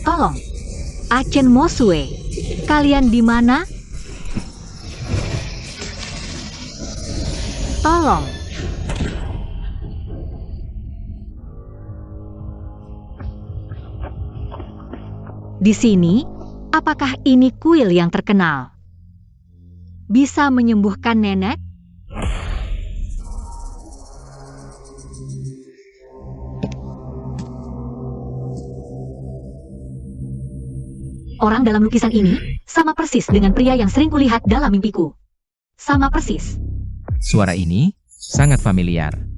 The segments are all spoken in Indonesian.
Tolong, Achen Mosue, kalian di mana? Tolong. Di sini, apakah ini kuil yang terkenal? Bisa menyembuhkan nenek? Orang dalam lukisan ini sama persis dengan pria yang sering kulihat dalam mimpiku. Sama persis. Suara ini sangat familiar.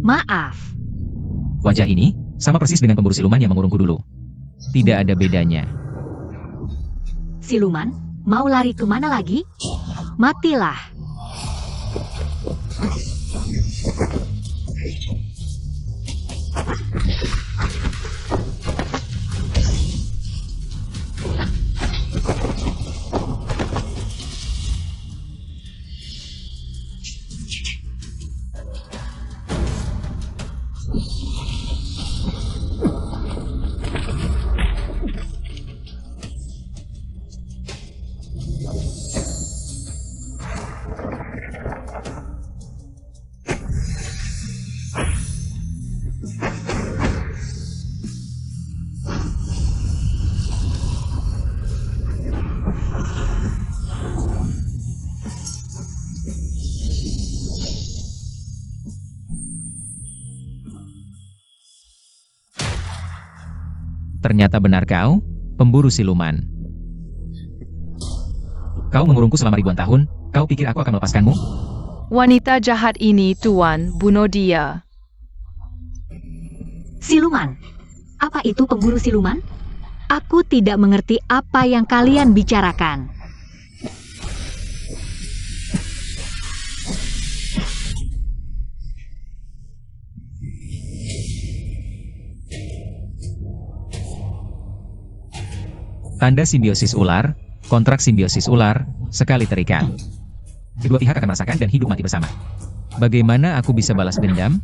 Maaf. Wajah ini sama persis dengan pemburu siluman yang mengurungku dulu. Tidak ada bedanya. Siluman, mau lari kemana lagi? Matilah. Ternyata benar kau, pemburu siluman. Kau mengurungku selama ribuan tahun, kau pikir aku akan melepaskanmu? Wanita jahat ini, Tuan, bunuh dia. Siluman. Apa itu pemburu siluman? Aku tidak mengerti apa yang kalian bicarakan. Tanda simbiosis ular, kontrak simbiosis ular, sekali terikat. Kedua pihak akan merasakan dan hidup mati bersama. Bagaimana aku bisa balas dendam?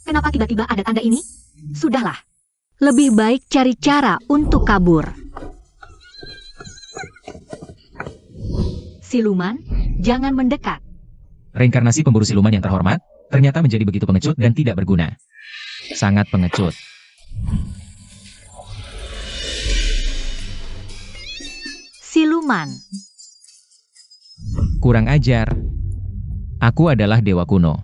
Kenapa tiba-tiba ada tanda ini? Sudahlah. Lebih baik cari cara untuk kabur. Siluman, jangan mendekat. Reinkarnasi pemburu siluman yang terhormat, ternyata menjadi begitu pengecut dan tidak berguna. Sangat pengecut. Siluman. Kurang ajar. Aku adalah dewa kuno.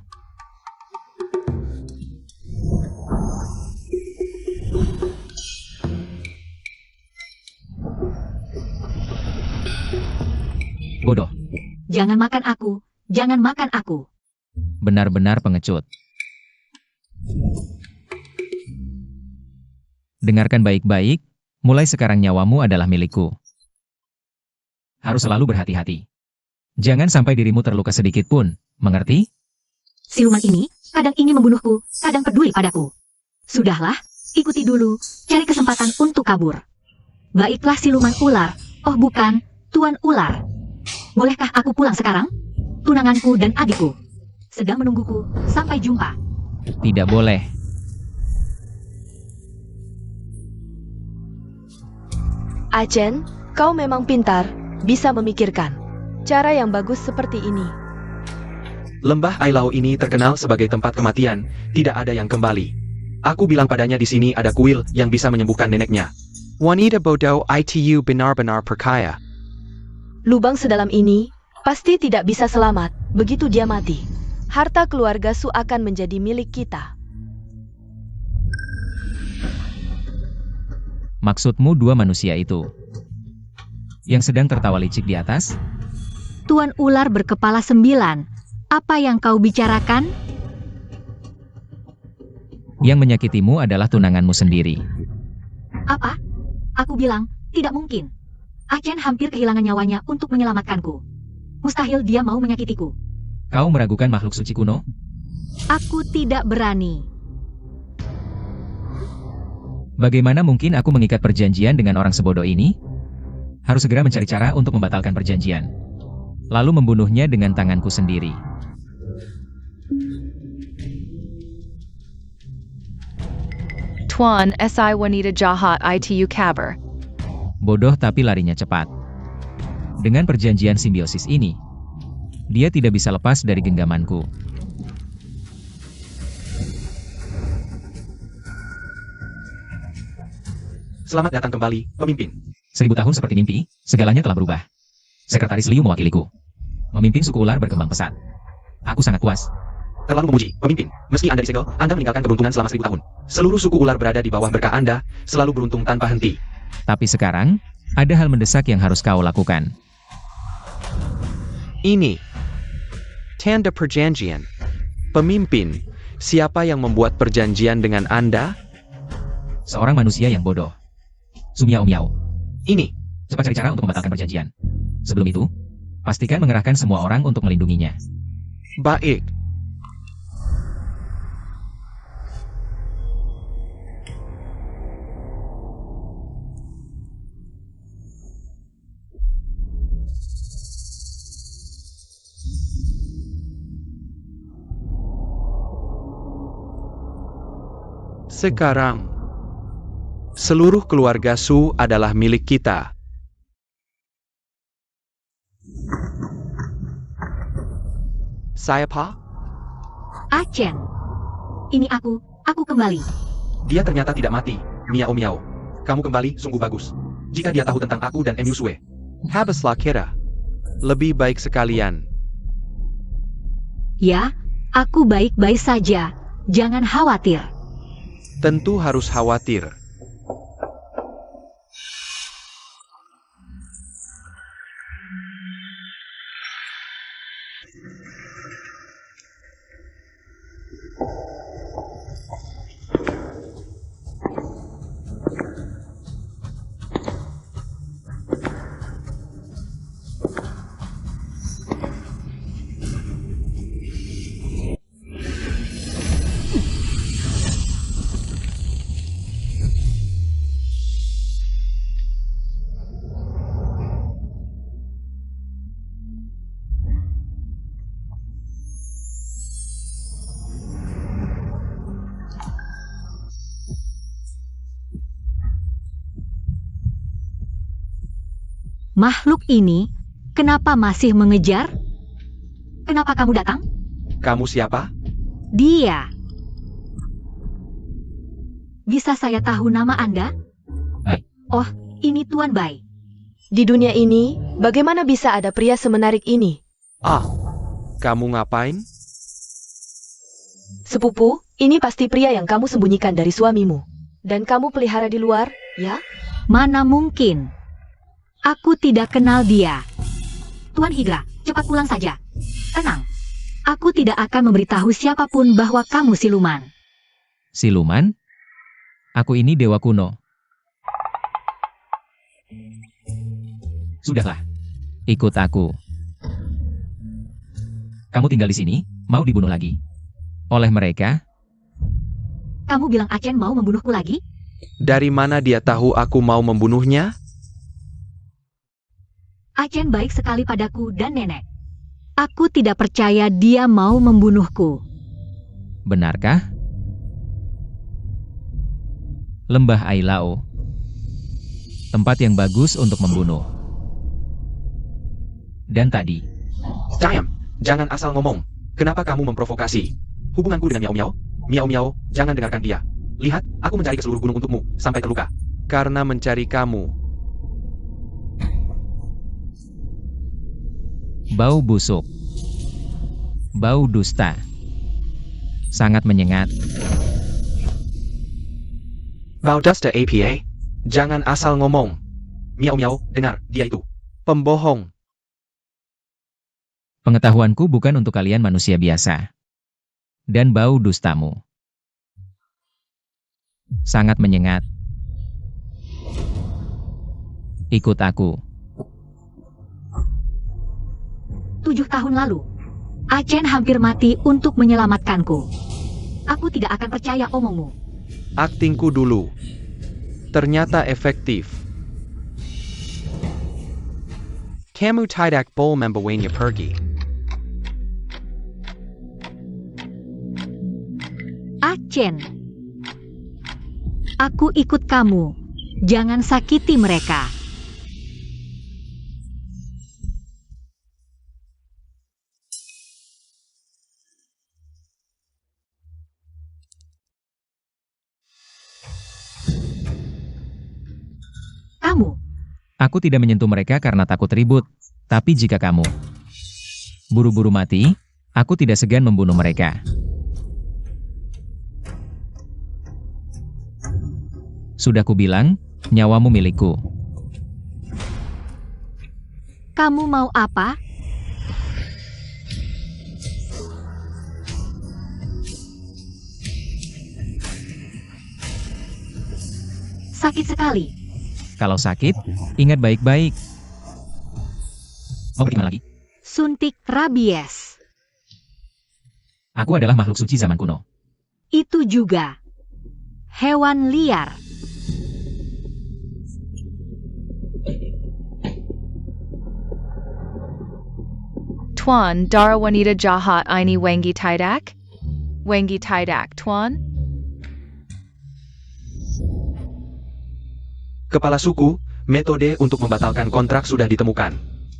Bodoh. Jangan makan aku. Jangan makan aku. Benar-benar pengecut. Dengarkan baik-baik, mulai sekarang nyawamu adalah milikku. Harus selalu berhati-hati. Jangan sampai dirimu terluka sedikit pun, mengerti? Siluman ini, kadang ingin membunuhku, kadang peduli padaku. Sudahlah, ikuti dulu, cari kesempatan untuk kabur. Baiklah siluman ular, oh bukan, Tuan Ular. Bolehkah aku pulang sekarang? Tunanganku dan adikku sedang menungguku, sampai jumpa. Tidak boleh. Achen, kau memang pintar, bisa memikirkan cara yang bagus seperti ini. Lembah Ailau ini terkenal sebagai tempat kematian, tidak ada yang kembali. Aku bilang padanya di sini ada kuil yang bisa menyembuhkan neneknya. Wanita bodoh itu benar-benar perkaya. Lubang sedalam ini pasti tidak bisa selamat begitu dia mati. Harta keluarga Su akan menjadi milik kita. Maksudmu dua manusia itu yang sedang tertawa licik di atas? Tuan Ular berkepala 9, apa yang kau bicarakan? Yang menyakitimu adalah tunanganmu sendiri. Apa? Aku bilang, tidak mungkin. Acen hampir kehilangan nyawanya untuk menyelamatkanku. Mustahil dia mau menyakitiku. Kau meragukan makhluk suci kuno? Aku tidak berani. Bagaimana mungkin aku mengikat perjanjian dengan orang sebodoh ini? Harus segera mencari cara untuk membatalkan perjanjian. Lalu membunuhnya dengan tanganku sendiri. Tuan Si Wanita Jahat Itu Kabar. Bodoh tapi larinya cepat. Dengan perjanjian simbiosis ini, dia tidak bisa lepas dari genggamanku. Selamat datang kembali, pemimpin. 1000 tahun seperti mimpi, segalanya telah berubah. Sekretaris Liu mewakiliku. Memimpin suku ular berkembang pesat. Aku sangat puas. Terlalu memuji, pemimpin. Meski Anda disegel, Anda meninggalkan keberuntungan selama 1000 tahun. Seluruh suku ular berada di bawah berkah Anda, selalu beruntung tanpa henti. Tapi sekarang, ada hal mendesak yang harus kau lakukan. Ini. Tanda perjanjian. Pemimpin, siapa yang membuat perjanjian dengan Anda? Seorang manusia yang bodoh. Sumiao Miao. Ini. Cepat cari cara untuk membatalkan perjanjian. Sebelum itu, pastikan mengerahkan semua orang untuk melindunginya. Baik. Sekarang, seluruh keluarga Su adalah milik kita. Siapa? Acen. Ini aku kembali. Dia ternyata tidak mati, Miao Miao. Kamu kembali, sungguh bagus. Jika dia tahu tentang aku dan Musue. Habislah kira. Lebih baik sekalian. Ya, aku baik-baik saja. Jangan khawatir. Tentu harus khawatir. Makhluk ini, kenapa masih mengejar? Kenapa kamu datang? Kamu siapa? Dia. Bisa saya tahu nama Anda? Bai. Oh, ini Tuan Bai. Di dunia ini, bagaimana bisa ada pria semenarik ini? Ah, kamu ngapain? Sepupu, ini pasti pria yang kamu sembunyikan dari suamimu. Dan kamu pelihara di luar, ya? Mana mungkin? Aku tidak kenal dia. Tuan Higa, cepat pulang saja. Tenang. Aku tidak akan memberitahu siapapun bahwa kamu siluman. Siluman? Aku ini dewa kuno. Sudahlah. Ikut aku. Kamu tinggal di sini, mau dibunuh lagi. Oleh mereka, Kamu bilang Acen mau membunuhku lagi? Dari mana dia tahu aku mau membunuhnya? Acen baik sekali padaku dan nenek. Aku tidak percaya dia mau membunuhku. benarkah? Lembah Ailao. Tempat yang bagus untuk membunuh. Dan tadi, Diam, jangan asal ngomong. Kenapa kamu memprovokasi hubunganku dengan Miao Miao? Miao Miao, jangan dengarkan dia. Lihat, aku mencari ke seluruh gunung untukmu, sampai terluka. Karena mencari kamu. bau busuk. Bau dusta. Sangat menyengat. Baudusta APA? Jangan asal ngomong. Miao Miao, dengar, dia itu. Pembohong. Pengetahuanku bukan untuk kalian manusia biasa. Dan bau dustamu. Sangat menyengat. Ikut aku. 7 tahun lalu, Achen hampir mati untuk menyelamatkanku. Aku tidak akan percaya omongmu. Aktingku dulu. Ternyata efektif. Kamu tidak boleh membawanya pergi. Achen, aku ikut kamu. Jangan sakiti mereka. Kamu, Aku tidak menyentuh mereka karena takut ribut. Tapi jika kamu buru-buru mati, aku tidak segan membunuh mereka. Sudah kubilang, nyawamu milikku. kamu mau apa? Sakit sekali. Kalau sakit, ingat baik-baik. Mau bagaimana lagi? Suntik rabies. Aku adalah makhluk suci zaman kuno. Itu juga. Hewan liar. Tuan Dara Wanita Jahat Ini Wengi Tidak? Wengi Tidak, Tuan? Kepala suku, metode untuk membatalkan kontrak sudah ditemukan.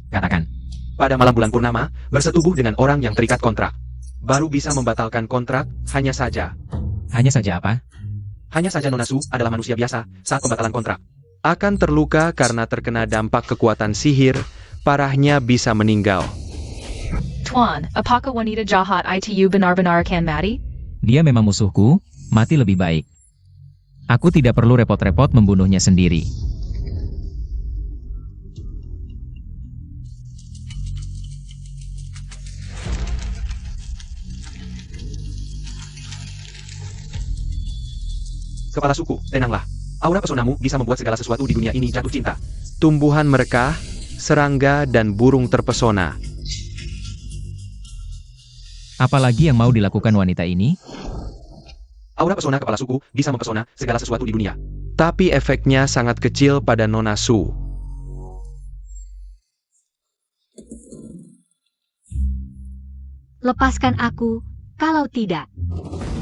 Katakan. Pada malam bulan purnama, bersetubuh dengan orang yang terikat kontrak. Baru bisa membatalkan kontrak, hanya saja. Hanya saja apa? Hanya saja Nona Su adalah manusia biasa saat pembatalan kontrak. Akan terluka karena terkena dampak kekuatan sihir, parahnya bisa meninggal. Tuan, apakah Wanita Jahat Itu benar-benar akan mati? Dia memang musuhku, mati lebih baik. Aku tidak perlu repot-repot membunuhnya sendiri. Kepala suku, tenanglah. Aura pesonamu bisa membuat segala sesuatu di dunia ini jatuh cinta. Tumbuhan merekah, serangga, dan burung terpesona. Apalagi yang mau dilakukan wanita ini? Aura pesona kepala suku bisa mempesona segala sesuatu di dunia. Tapi efeknya sangat kecil pada Nona Su. Lepaskan aku, kalau tidak,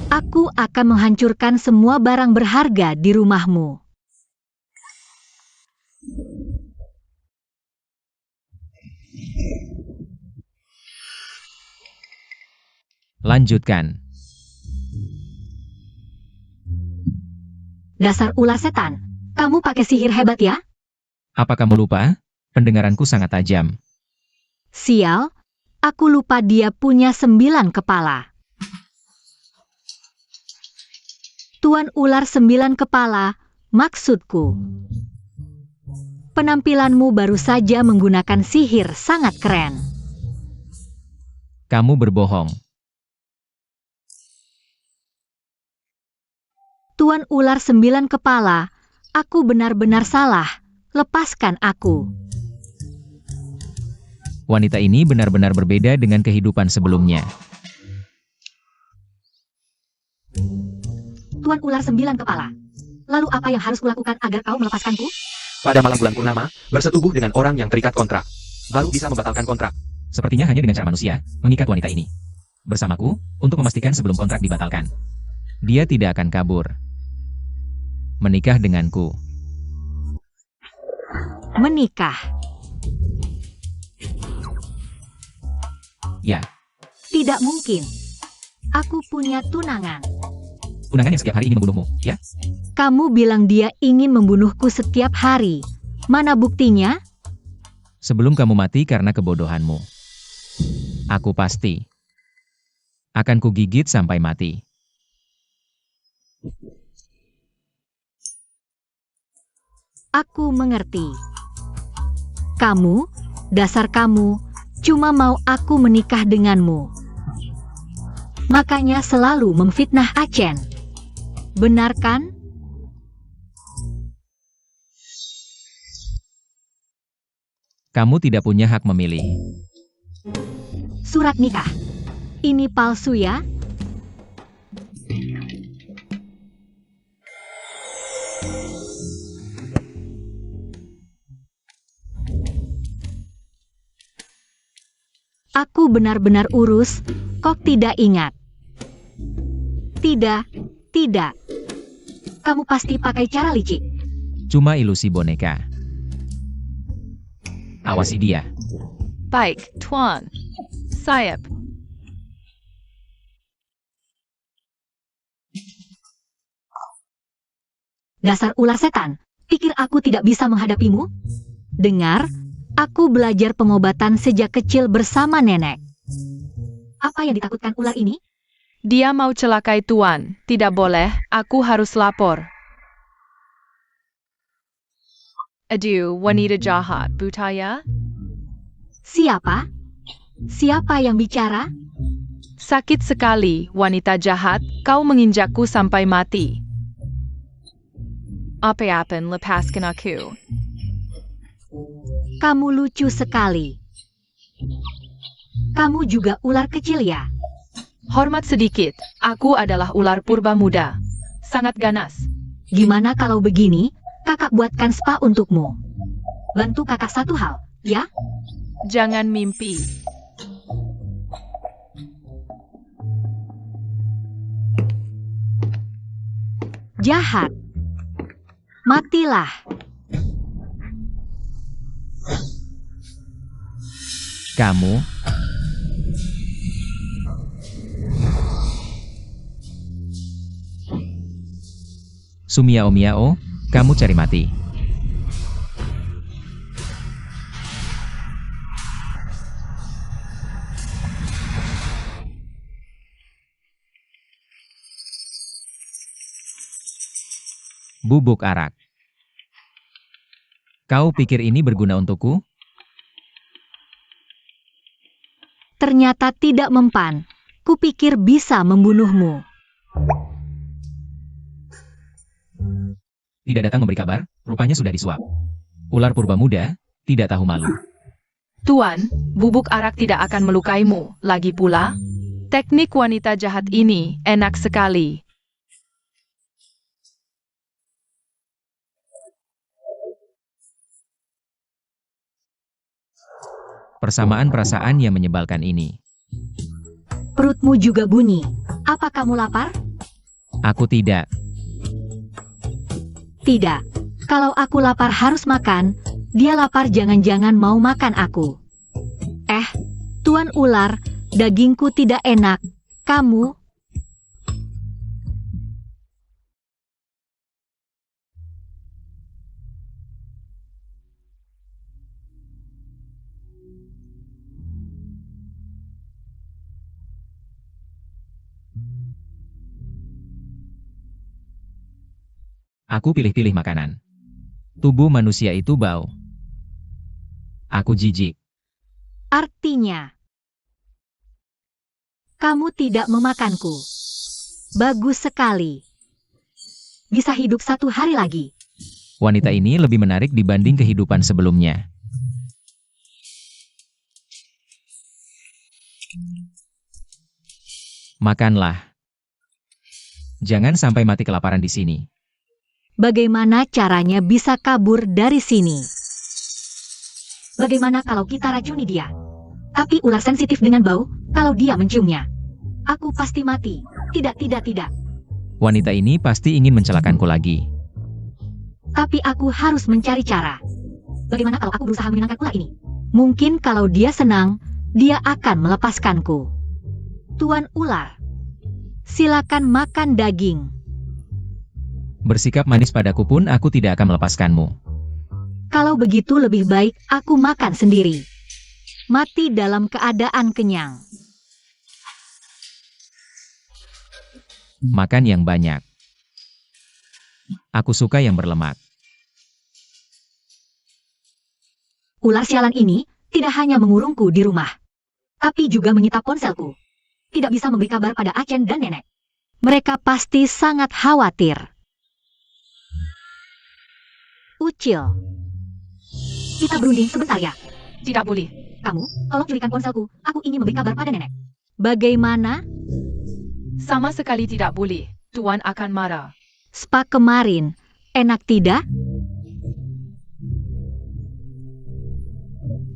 aku akan menghancurkan semua barang berharga di rumahmu. Lanjutkan. Dasar ular setan, kamu pakai sihir hebat ya? Apa kamu lupa? Pendengaranku sangat tajam. Sial, aku lupa dia punya 9 kepala. Tuan ular 9 kepala, maksudku. Penampilanmu baru saja menggunakan sihir sangat keren. Kamu berbohong. Tuan ular 9 kepala, aku benar-benar salah. Lepaskan aku. Wanita ini benar-benar berbeda dengan kehidupan sebelumnya. Tuan ular 9 kepala. Lalu apa yang harus kulakukan agar kau melepaskanku? Pada malam bulan purnama, bersetubuh dengan orang yang terikat kontrak. Baru bisa membatalkan kontrak. Sepertinya hanya dengan cara manusia, mengikat wanita ini. Bersamaku, untuk memastikan sebelum kontrak dibatalkan. Dia tidak akan kabur. Menikah denganku. Menikah. Ya, Tidak mungkin. Aku punya tunangan. tunangan yang setiap hari ingin membunuhmu, ya? Kamu bilang dia ingin membunuhku setiap hari. Mana buktinya? Sebelum kamu mati karena kebodohanmu. Aku pasti akan kugigit sampai mati. Aku mengerti. Kamu, dasar kamu, cuma mau aku menikah denganmu. Makanya selalu memfitnah Achen. Benar kan? Kamu tidak punya hak memilih. surat nikah. Ini palsu ya? Aku benar-benar urus, kok tidak ingat? Tidak, tidak. Kamu pasti pakai cara licik. Cuma ilusi boneka. Awasi dia. Baik, Tuan. Sayap. Dasar ular setan, pikir aku tidak bisa menghadapimu? Dengar, aku belajar pengobatan sejak kecil bersama nenek. Apa yang ditakutkan ular ini? Dia mau celakai Tuan. Tidak boleh, aku harus lapor. Aduh, wanita jahat, Butaya. Siapa? Siapa yang bicara? Sakit sekali, wanita jahat. Kau menginjakku sampai mati. Apa-apan, lepaskan aku. Kamu lucu sekali. Kamu juga ular kecil ya? Hormat sedikit, aku adalah ular purba muda. Sangat ganas. Gimana kalau begini, kakak buatkan spa untukmu. Bantu kakak satu hal, ya? Jangan mimpi. Jahat. Matilah. Kamu? Sumiao-miao, kamu cari mati. Bubuk arak. Kau pikir ini berguna untukku? Ternyata tidak mempan. Kupikir bisa membunuhmu. Tidak datang memberi kabar, rupanya sudah disuap. Ular purba muda, tidak tahu malu. Tuan, bubuk arak tidak akan melukaimu. Lagi pula, teknik wanita jahat ini enak sekali. Persamaan perasaan yang menyebalkan ini. Perutmu juga bunyi. Apa kamu lapar? Aku tidak. Tidak. Kalau aku lapar harus makan. Dia lapar jangan-jangan mau makan aku. Tuan ular, dagingku tidak enak. Kamu? Aku pilih-pilih makanan. Tubuh manusia itu bau. Aku jijik. Artinya, kamu tidak memakanku. Bagus sekali. Bisa hidup 1 hari lagi. Wanita ini lebih menarik dibanding kehidupan sebelumnya. Makanlah. Jangan sampai mati kelaparan di sini. Bagaimana caranya bisa kabur dari sini? Bagaimana kalau kita racuni dia? Tapi ular sensitif dengan bau, kalau dia menciumnya. Aku pasti mati. Tidak. Wanita ini pasti ingin mencelakanku lagi. Tapi aku harus mencari cara. Bagaimana kalau aku berusaha menyenangkan ular ini? Mungkin kalau dia senang, dia akan melepaskanku. Tuan ular, silakan makan daging. Bersikap manis padaku pun aku tidak akan melepaskanmu. Kalau begitu lebih baik aku makan sendiri. Mati dalam keadaan kenyang. Makan yang banyak. Aku suka yang berlemak. Ular sialan ini tidak hanya mengurungku di rumah, tapi juga menyita ponselku. Tidak bisa memberi kabar pada Acen dan nenek. Mereka pasti sangat khawatir. Ucil. Kita berunding sebentar ya. Tidak boleh. Kamu, tolong curikan ponselku. Aku ingin memberi kabar pada nenek. Bagaimana? Sama sekali tidak boleh. Tuan akan marah. Spa kemarin. Enak tidak?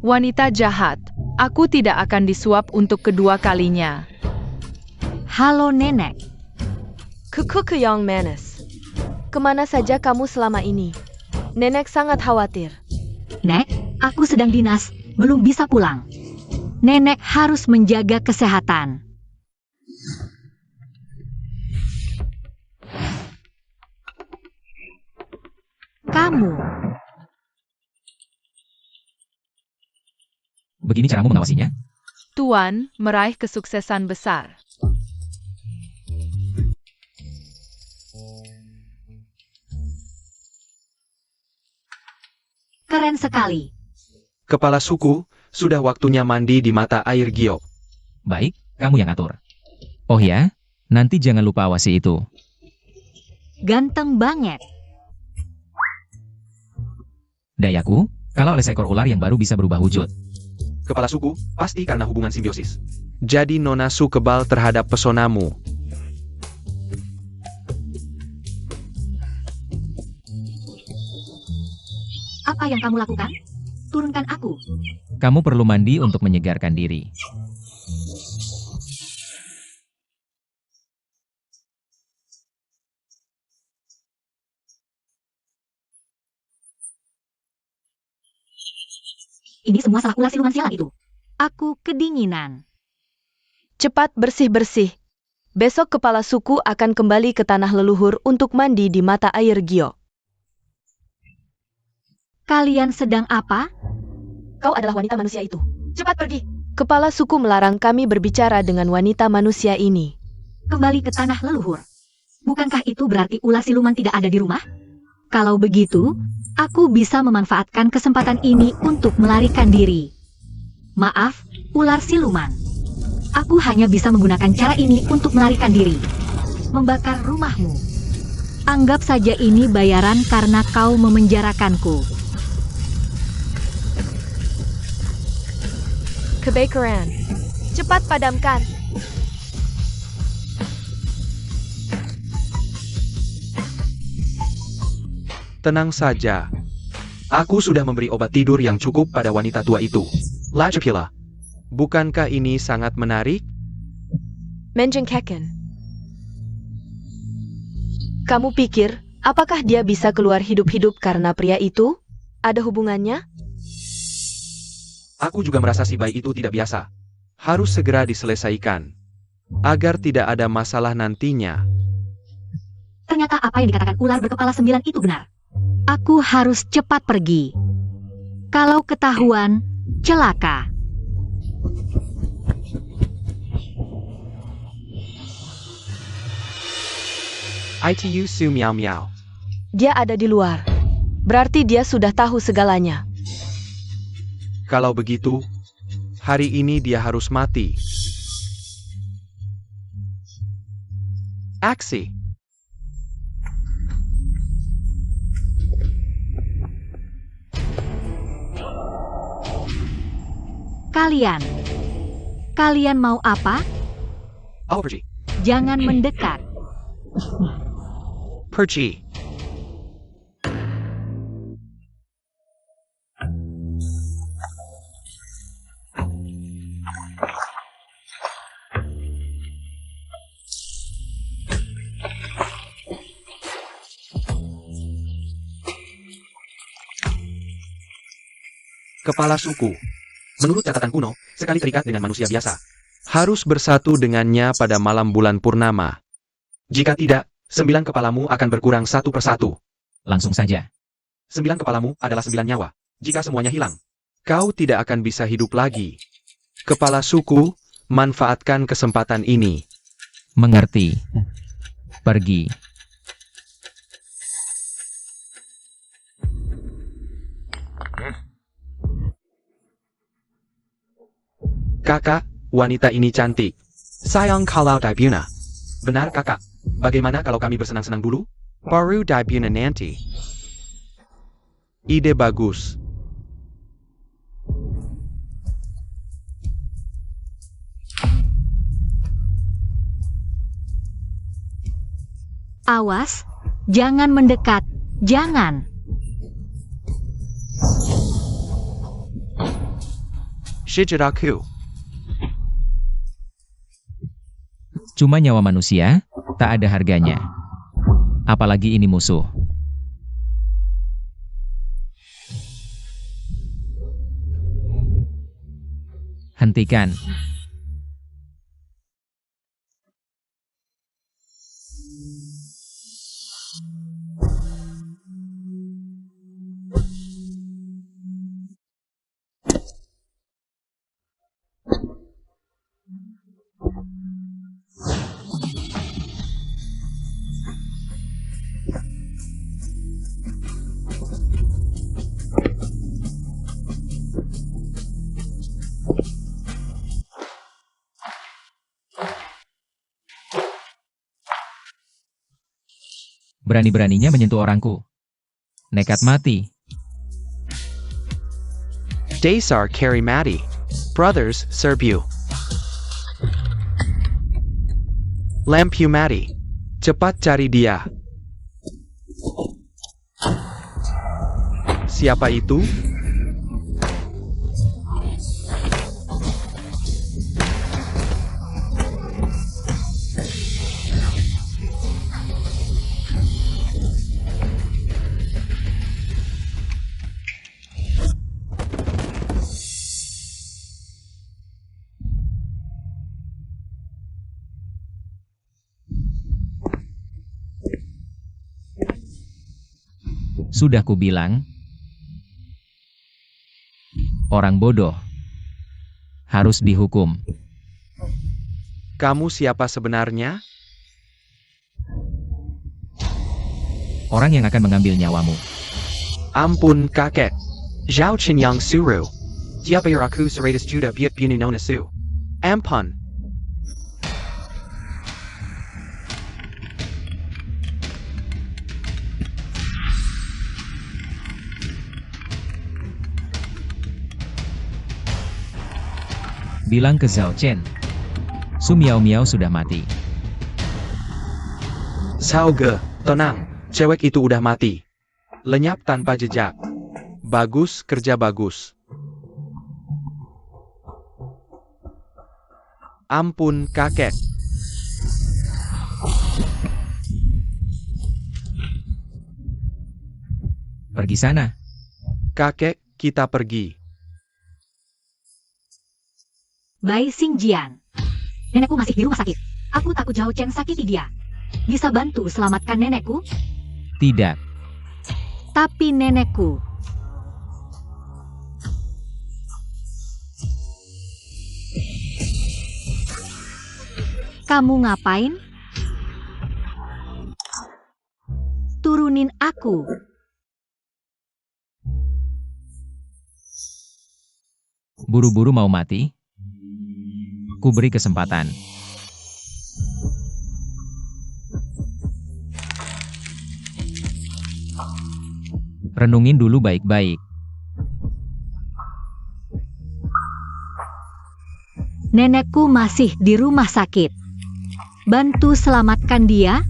Wanita jahat. Aku tidak akan disuap untuk kedua kalinya. Halo nenek. Kekekeyang Manes. Kemana saja kamu selama ini? Nenek sangat khawatir. Nek, aku sedang dinas, belum bisa pulang. Nenek harus menjaga kesehatan. Kamu, Begini caramu mengawasinya? Tuan meraih kesuksesan besar. keren sekali. Kepala suku, sudah waktunya mandi di mata air giok. Baik, kamu yang atur. Oh ya, nanti jangan lupa awasi itu. Ganteng banget. Dayaku, kalau oleh seekor ular yang baru bisa berubah wujud. Kepala suku, pasti karena hubungan simbiosis. Jadi Nona Su kebal terhadap pesonamu. Apa yang kamu lakukan? Turunkan aku. Kamu perlu mandi untuk menyegarkan diri. Ini semua salah ular siluman sialan itu. Aku kedinginan. Cepat bersih-bersih. Besok kepala suku akan kembali ke tanah leluhur untuk mandi di mata air giok. Kalian sedang apa? Kau adalah wanita manusia itu. Cepat pergi. Kepala suku melarang kami berbicara dengan wanita manusia ini. Kembali ke tanah leluhur. Bukankah itu berarti ular siluman tidak ada di rumah? Kalau begitu, aku bisa memanfaatkan kesempatan ini untuk melarikan diri. Maaf, ular siluman. Aku hanya bisa menggunakan cara ini untuk melarikan diri. Membakar rumahmu. Anggap saja ini bayaran karena kau memenjarakanku. Kebakaran. Cepat padamkan. Tenang saja. Aku sudah memberi obat tidur yang cukup pada wanita tua itu. Lajapila. Bukankah ini sangat menarik? Menjengkelkan. Kamu pikir, apakah dia bisa keluar hidup-hidup karena pria itu? Ada hubungannya? Aku juga merasa si bayi itu tidak biasa. Harus segera diselesaikan. Agar tidak ada masalah nantinya. Ternyata apa yang dikatakan ular berkepala 9 itu benar. Aku harus cepat pergi. Kalau ketahuan, celaka. ITU Su Miao Miao. Dia ada di luar. Berarti dia sudah tahu segalanya. Kalau begitu, hari ini dia harus mati. Aksi. Kalian mau apa? Aku pergi. Jangan mendekat. Perci. Kepala suku. Menurut catatan kuno, sekali terikat dengan manusia biasa. Harus bersatu dengannya pada malam bulan purnama. Jika tidak, 9 kepalamu akan berkurang satu persatu. Langsung saja. 9 kepalamu adalah 9 nyawa. Jika semuanya hilang, Kau tidak akan bisa hidup lagi. Kepala suku, manfaatkan kesempatan ini. Mengerti. Pergi. Kakak, wanita ini cantik. sayang kalau Daibuna. Benar kakak. Bagaimana kalau kami bersenang-senang dulu? Baru Daibuna nanti. Ide bagus. Awas, jangan mendekat, jangan. Shijiraku. Cuma nyawa manusia, tak ada harganya. Apalagi ini musuh. Hentikan. Berani-beraninya menyentuh orangku. Nekat mati. Dasar carry mati. Brothers serve you. Lampu mati. Cepat cari dia. Siapa itu? Sudah kubilang, orang bodoh harus dihukum. Kamu siapa sebenarnya? Orang yang akan mengambil nyawamu. Ampun kakek. Zhao Qinyang Suru. Diabayaraku 100 juta biat nona su. Ampun. Bilang ke Zhao Chen, Su Miao Miao sudah mati. Sauge, tenang. Cewek itu udah mati. Lenyap tanpa jejak. Bagus, kerja bagus. Ampun kakek. Pergi sana. Kakek, kita pergi. Bai Xingjian. Nenekku masih di rumah sakit. Aku takut Zhao Chen sakiti dia. Bisa bantu selamatkan nenekku? Tidak. Tapi nenekku. Kamu ngapain? Turunin aku. Buru-buru mau mati? Ku beri kesempatan. Renungin dulu baik-baik. Nenekku masih di rumah sakit. Bantu selamatkan dia.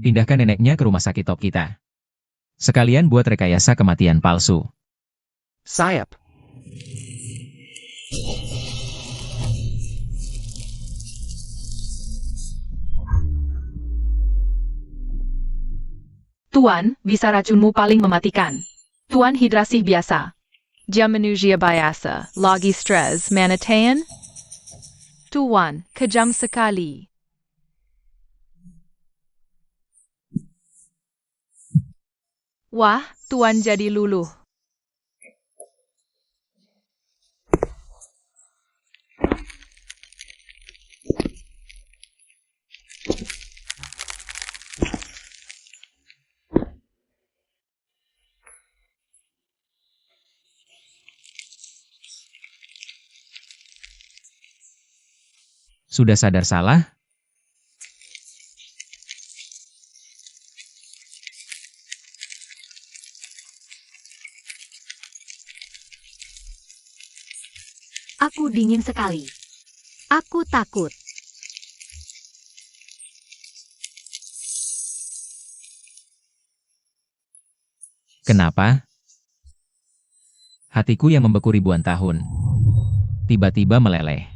Pindahkan neneknya ke rumah sakit top kita. Sekalian buat rekayasa kematian palsu. Sayap. Tuan, bisa racunmu paling mematikan. Tuan hidrasi biasa. Jam manusia biasa, lagi stres, manatayan? Tuan, kejam sekali. Wah, Tuan jadi luluh. Sudah sadar salah? Aku dingin sekali. Aku takut. Kenapa? Hatiku yang membeku ribuan tahun tiba-tiba meleleh.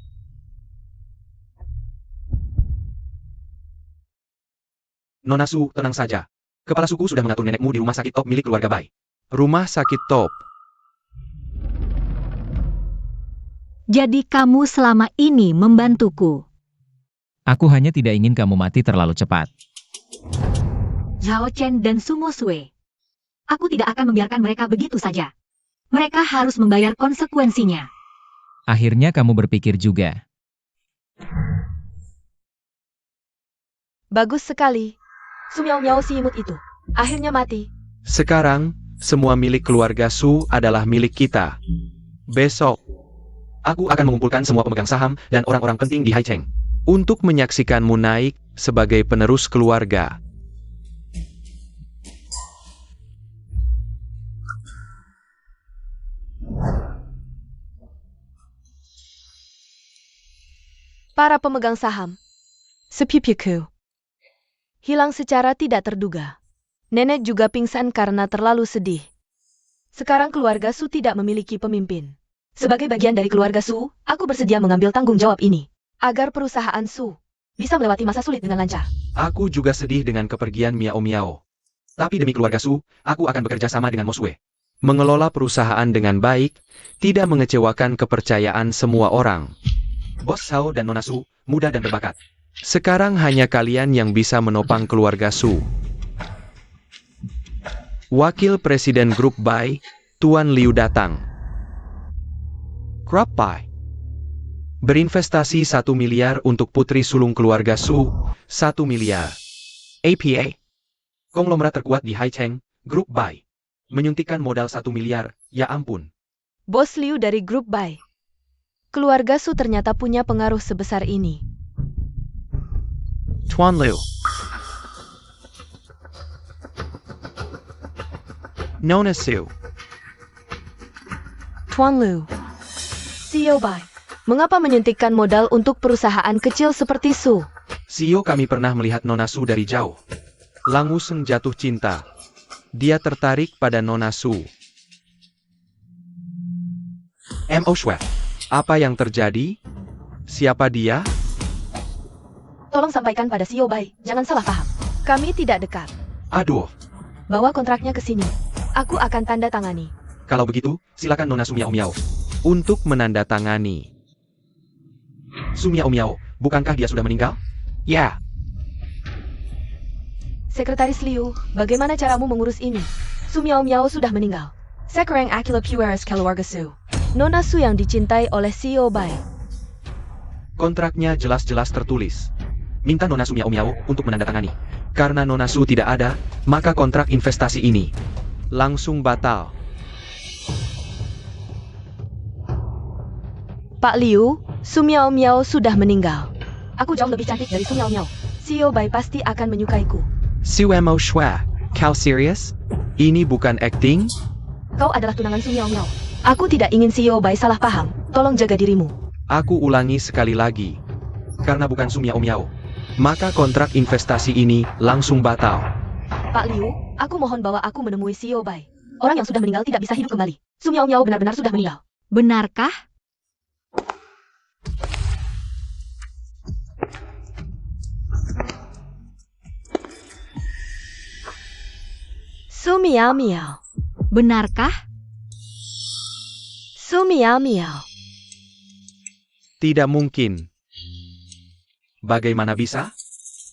Nona Su, tenang saja. Kepala suku sudah mengatur nenekmu di rumah sakit top milik keluarga Bai. Rumah sakit top. Jadi kamu selama ini membantuku. Aku hanya tidak ingin kamu mati terlalu cepat. Zhao Chen dan Sumo Sue. Aku tidak akan membiarkan mereka begitu saja. Mereka harus membayar konsekuensinya. Akhirnya kamu berpikir juga. Bagus sekali. Su Miao Miao si imut itu. Akhirnya mati. Sekarang, semua milik keluarga Su adalah milik kita. Besok, Aku akan mengumpulkan semua pemegang saham dan orang-orang penting di Haicheng. untuk menyaksikanmu naik sebagai penerus keluarga. Para pemegang saham. Sepipiku. Hilang secara tidak terduga. Nenek juga pingsan karena terlalu sedih. Sekarang keluarga Su tidak memiliki pemimpin. Sebagai bagian dari keluarga Su, aku bersedia mengambil tanggung jawab ini. Agar perusahaan Su bisa melewati masa sulit dengan lancar. Aku juga sedih dengan kepergian Miao Miao. Tapi demi keluarga Su, aku akan bekerja sama dengan Mo Sue. Mengelola perusahaan dengan baik, tidak mengecewakan kepercayaan semua orang. Bos Sao dan Nona Su, muda dan berbakat. Sekarang hanya kalian yang bisa menopang keluarga Su. Wakil Presiden Grup Bai, Tuan Liu datang. Grup Bai berinvestasi 1 miliar untuk putri sulung keluarga Su, 1 miliar. APA, Konglomerat terkuat di Haicheng, Grup Bai. Menyuntikkan modal 1 miliar, ya ampun. Bos Liu dari Grup Bai. Keluarga Su ternyata punya pengaruh sebesar ini. Tuan Liu. Nona Su. Tuan Liu. CEO Bai. Mengapa menyuntikkan modal untuk perusahaan kecil seperti Su? CEO kami pernah melihat Nona Su dari jauh. Languseng jatuh cinta. Dia tertarik pada Nona Su. Mo Sue. Apa yang terjadi? Siapa dia? Tolong sampaikan pada CEO Bai, jangan salah paham. Kami tidak dekat. Aduh, Bawa kontraknya ke sini. Aku akan tanda tangani. kalau begitu, silakan Nona Su Miao Miao. Untuk menandatangani. Su Miao Miao, bukankah dia sudah meninggal? Ya, Sekretaris Liu, bagaimana caramu mengurus ini? Su Miao Miao sudah meninggal. Sekarang Akila Pueris keluarga Su. Nona Su yang dicintai oleh CEO Bai. Kontraknya jelas-jelas tertulis. Minta Nona Su Miao Miao untuk menandatangani. Karena Nona Su tidak ada, maka kontrak investasi ini langsung batal. Pak Liu, Su Miao Miao sudah meninggal. Aku jauh lebih cantik dari Su Miao Miao. CEO Bai pasti akan menyukaiku. Su Mo Shua, kau serius? Ini bukan acting? Kau adalah tunangan Su Miao Miao. Aku tidak ingin CEO Bai salah paham. Tolong jaga dirimu. Aku ulangi sekali lagi. karena bukan Su Miao Miao. Maka kontrak investasi ini langsung batal. Pak Liu, aku mohon bawa aku menemui CEO Bai. Orang yang sudah meninggal tidak bisa hidup kembali. Su Miao Miao benar-benar sudah meninggal. Benarkah? Su Miao Miao. Benarkah? Su Miao Miao. Tidak mungkin. Bagaimana bisa?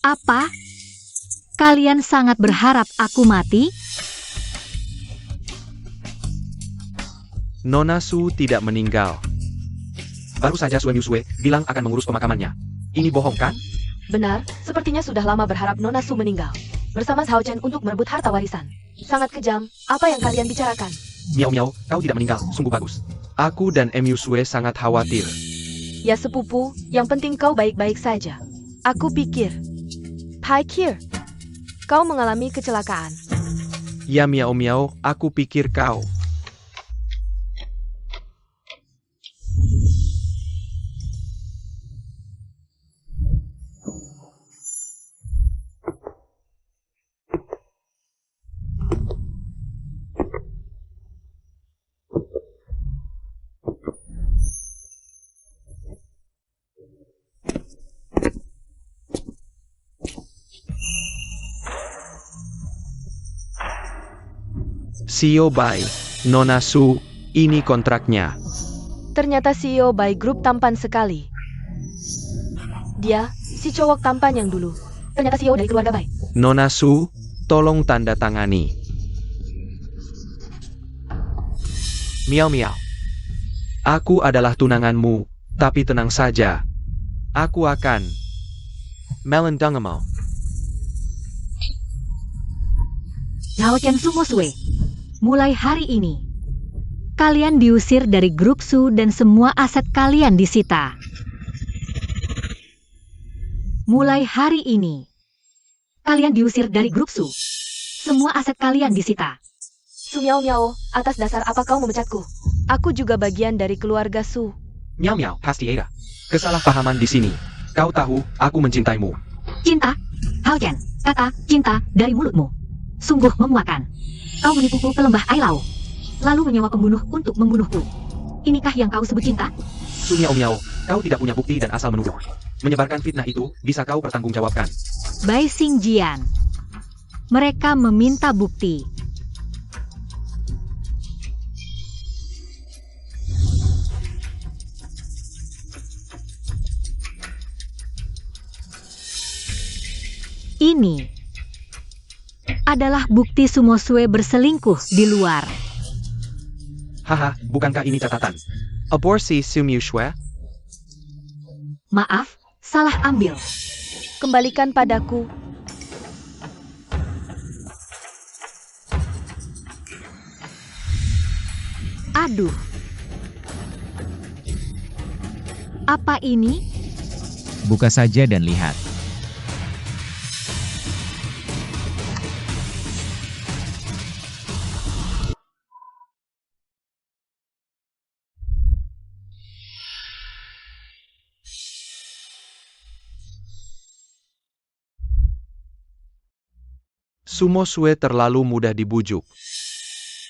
Apa? Kalian sangat berharap aku mati? Nona Su tidak meninggal. Baru saja Sue Sue bilang akan mengurus pemakamannya. Ini bohong kan? Benar, sepertinya sudah lama berharap Nona Su meninggal. Bersama Zhao Chen untuk merebut harta warisan. Sangat kejam, apa yang kalian bicarakan? Miao Miao, kau tidak meninggal, sungguh bagus. Aku dan Mu Sue sangat khawatir. Ya sepupu, yang penting kau baik-baik saja. Aku pikir. Pikir. Kau mengalami kecelakaan. Ya Miao Miao, aku pikir kau. CEO Bai, Nona Su, ini kontraknya. Ternyata CEO Bai Group tampan sekali. Dia, si cowok tampan yang dulu. Ternyata CEO dari keluarga Bai. Nona Su, tolong tanda tangani. Miao Miao. Aku adalah tunanganmu, tapi tenang saja. Aku akan melindungimu. Zhao Chen Sumo Sue. Mulai hari ini, kalian diusir dari grup Su dan semua aset kalian disita. Mulai hari ini, kalian diusir dari grup Su. Semua aset kalian disita. Su Miao Miao, atas dasar apa kau memecatku? Aku juga bagian dari keluarga Su. Miao Miao, pasti ada kesalahpahaman di sini. Kau tahu, aku mencintaimu. Cinta? Hao Chen, kata cinta dari mulutmu. Sungguh memuakan. Kau menipuku ke lembah Ailau, lalu menyewa pembunuh untuk membunuhku. Inikah yang kau sebut cinta? Su Miao Miao, kau tidak punya bukti dan asal menuduh. Menyebarkan fitnah itu bisa kau pertanggungjawabkan. Bai Xingjian. Mereka meminta bukti. Ini adalah bukti Sumo Sue berselingkuh di luar. Haha, bukankah ini catatan? Aborsi Sumiu Shue? Maaf, salah ambil. Kembalikan padaku. Aduh. Apa ini? Buka saja dan lihat. Sumo Sue terlalu mudah dibujuk.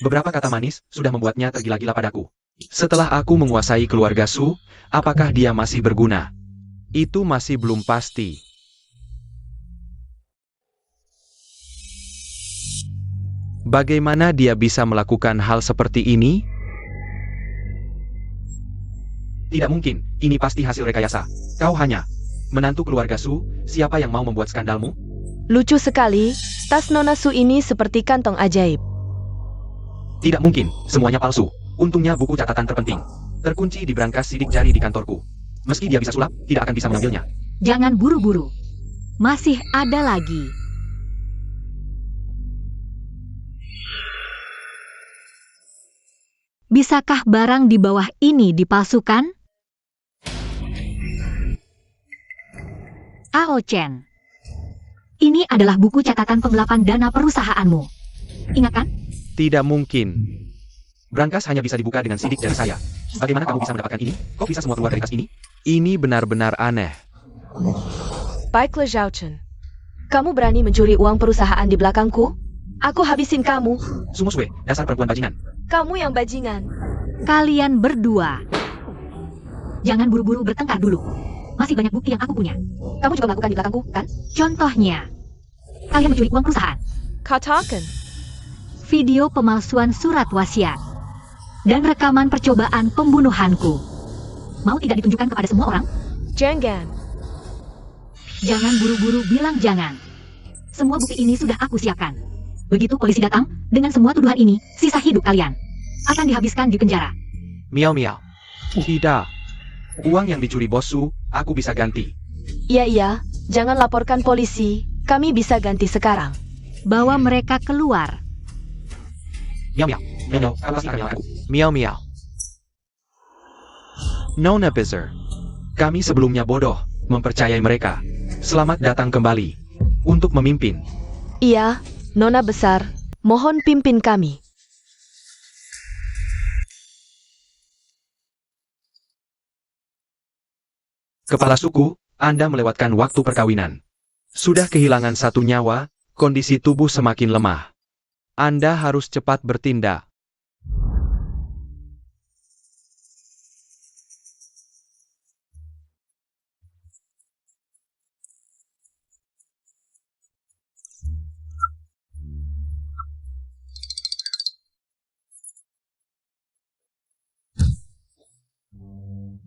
Beberapa kata manis sudah membuatnya tergila-gila padaku. Setelah aku menguasai keluarga Su, apakah dia masih berguna? Itu masih belum pasti. Bagaimana dia bisa melakukan hal seperti ini? Tidak mungkin, ini pasti hasil rekayasa. Kau hanya menantu keluarga Su, siapa yang mau membuat skandalmu? Lucu sekali, tas Nona Su ini seperti kantong ajaib. Tidak mungkin, semuanya palsu. Untungnya buku catatan terpenting terkunci di brankas sidik jari di kantorku. Meski dia bisa sulap, tidak akan bisa mengambilnya. Jangan buru-buru. Masih ada lagi. Bisakah barang di bawah ini dipalsukan? Ao Chen. Ini adalah buku catatan penggelapan dana perusahaanmu. Ingat kan? Tidak mungkin. Brankas hanya bisa dibuka dengan sidik jari saya. Bagaimana kamu bisa mendapatkan ini? Kok bisa semua keluar dari tas ini? Ini benar-benar aneh. Baiklah Zhao Chen. Kamu berani mencuri uang perusahaan di belakangku? Aku habisin kamu. Sumo Sue, dasar perempuan bajingan. Kamu yang bajingan. Kalian berdua. Jangan buru-buru bertengkar dulu. Masih banyak bukti yang aku punya. Kamu juga melakukan di belakangku, kan? Contohnya, kalian mencuri uang perusahaan. Katakan. Video pemalsuan surat wasiat. Dan rekaman percobaan pembunuhanku. Mau tidak ditunjukkan kepada semua orang? Jangan. Jangan buru-buru bilang jangan. Semua bukti ini sudah aku siapkan. Begitu polisi datang, dengan semua tuduhan ini, sisa hidup kalian akan dihabiskan di penjara. Miao Miao. Tidak. Uang yang dicuri bos Su, aku bisa ganti. Iya, jangan laporkan polisi. Kami bisa ganti sekarang. Bawa mereka keluar. Miao Miao, Miao Miao, kau pasti akan menyalahkanku. Miao Miao. Nona Bizzer. Kami sebelumnya bodoh, mempercayai mereka. Selamat datang kembali. Untuk memimpin. Iya, Nona besar. Mohon pimpin kami. Kepala suku, Anda melewatkan waktu perkawinan. Sudah kehilangan satu nyawa, kondisi tubuh semakin lemah. Anda harus cepat bertindak.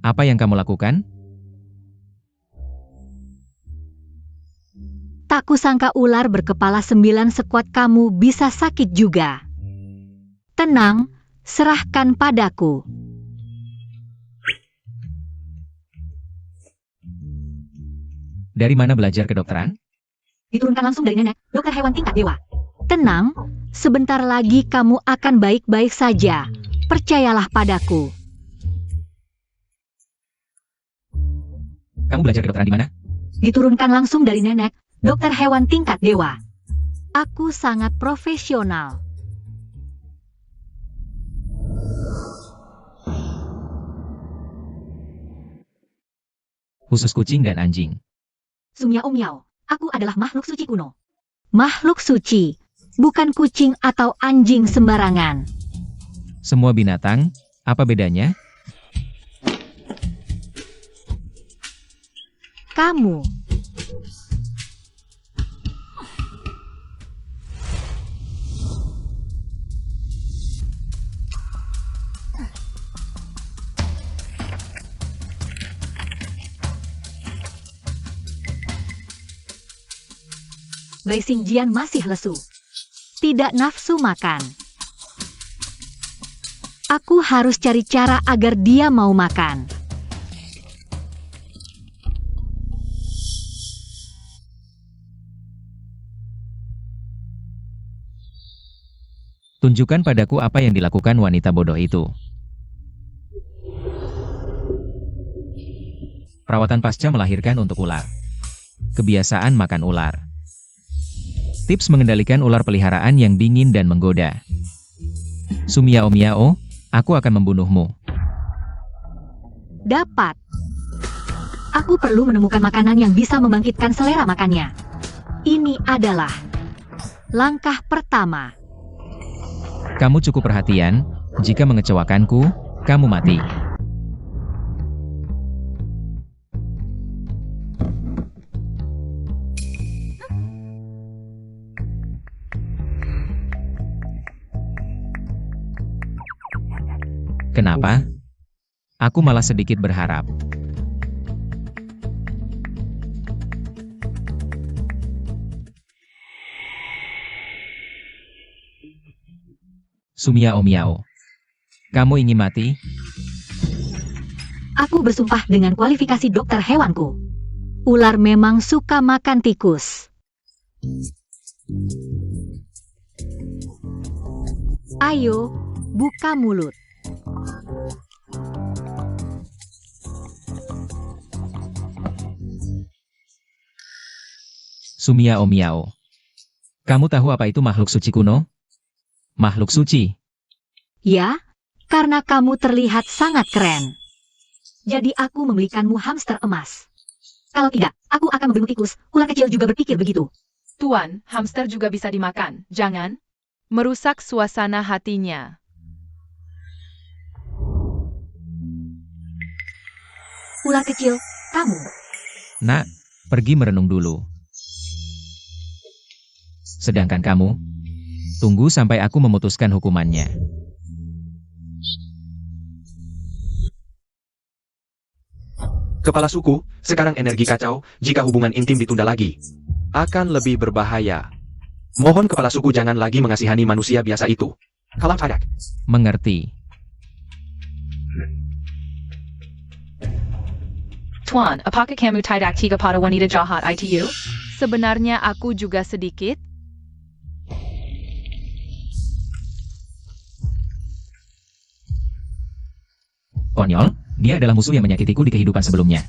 Apa yang kamu lakukan? Tak kusangka ular berkepala 9 sekuat kamu bisa sakit juga. Tenang, serahkan padaku. Dari mana belajar kedokteran? Diturunkan langsung dari nenek, dokter hewan tingkat dewa. Tenang, sebentar lagi kamu akan baik-baik saja. Percayalah padaku. Kamu belajar kedokteran di mana? Diturunkan langsung dari nenek, dokter hewan tingkat dewa. Aku sangat profesional. Khusus kucing dan anjing. Sumiao miao, aku adalah makhluk suci kuno. Makhluk suci, bukan kucing atau anjing sembarangan. Semua binatang, apa bedanya? Kamu. Bai Xingjian masih lesu. Tidak nafsu makan. Aku harus cari cara agar dia mau makan. Tunjukkan padaku apa yang dilakukan wanita bodoh itu. Perawatan pasca melahirkan untuk ular. Kebiasaan makan ular. Tips mengendalikan ular peliharaan yang dingin dan menggoda. Sumiao miao, aku akan membunuhmu. Dapat. Aku perlu menemukan makanan yang bisa membangkitkan selera makannya. Ini adalah langkah pertama. Kamu cukup perhatian, jika mengecewakanku, kamu mati. Kenapa? Aku malah sedikit berharap. Sumiao miao. Kamu ingin mati? Aku bersumpah dengan kualifikasi dokter hewanku. Ular memang suka makan tikus. Ayo, buka mulut. Sumiao miao. Kamu tahu apa itu makhluk suci kuno? Makhluk suci. Ya, karena kamu terlihat sangat keren. Jadi aku membelikanmu hamster emas. Kalau tidak, aku akan membunuh tikus. Ular kecil juga berpikir begitu. Tuan, hamster juga bisa dimakan. Jangan merusak suasana hatinya. Ular kecil, kamu. Nak, pergi merenung dulu. Sedangkan kamu, tunggu sampai aku memutuskan hukumannya. Kepala suku, sekarang energi kacau, jika hubungan intim ditunda lagi, akan lebih berbahaya. Mohon kepala suku jangan lagi mengasihani manusia biasa itu. Kalam Fadak. Mengerti. Tuan, apakah kamu tidak tiga pada wanita jahat itu? Sebenarnya aku juga sedikit. Konyol, dia adalah musuh yang menyakitiku di kehidupan sebelumnya.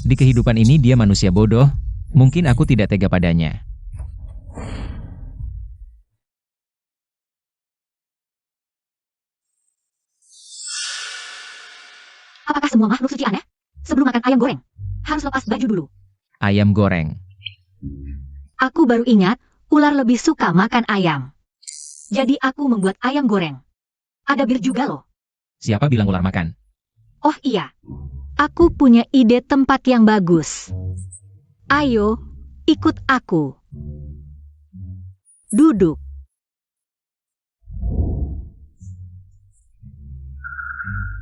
Di kehidupan ini dia manusia bodoh, mungkin aku tidak tega padanya. Apakah semua makhluk suci aneh? Sebelum makan ayam goreng, harus lepas baju dulu. Ayam goreng. Aku baru ingat, ular lebih suka makan ayam. Jadi aku membuat ayam goreng. Ada bir juga loh. Siapa bilang ular makan? Oh iya, aku punya ide tempat yang bagus. Ayo, ikut aku. Duduk.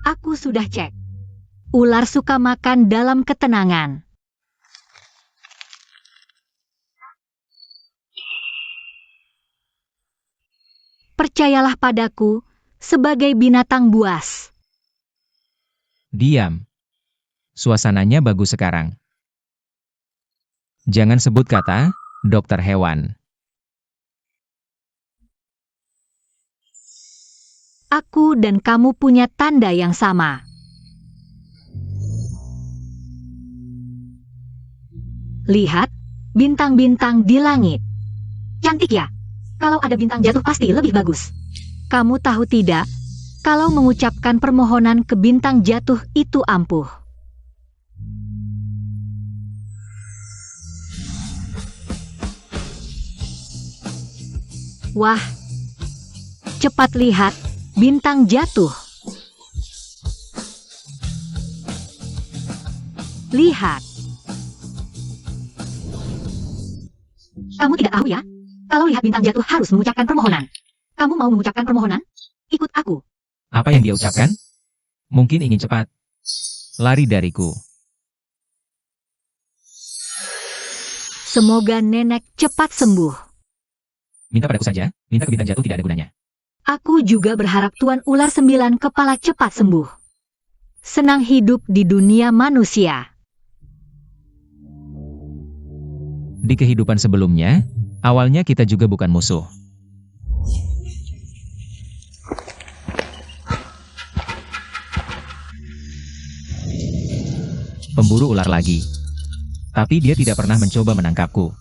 Aku sudah cek. ular suka makan dalam ketenangan. Percayalah padaku, sebagai binatang buas. Diam. Suasananya bagus sekarang. Jangan sebut kata, dokter hewan. Aku dan kamu punya tanda yang sama. Lihat, bintang-bintang di langit. Cantik ya? Kalau ada bintang jatuh pasti lebih bagus. Kamu tahu tidak, kalau mengucapkan permohonan ke bintang jatuh itu ampuh. Wah, cepat lihat, bintang jatuh. Lihat. Kamu tidak tahu ya? Kalau lihat bintang jatuh harus mengucapkan permohonan. Kamu mau mengucapkan permohonan? Ikut aku. Apa yang dia ucapkan? Mungkin ingin cepat lari dariku. Semoga nenek cepat sembuh. Minta padaku saja, minta ke bintang jatuh tidak ada gunanya. Aku juga berharap Tuan Ular 9 Kepala cepat sembuh. Senang hidup di dunia manusia. Di kehidupan sebelumnya, awalnya kita juga bukan musuh. Pemburu ular lagi. Tapi dia tidak pernah mencoba menangkapku.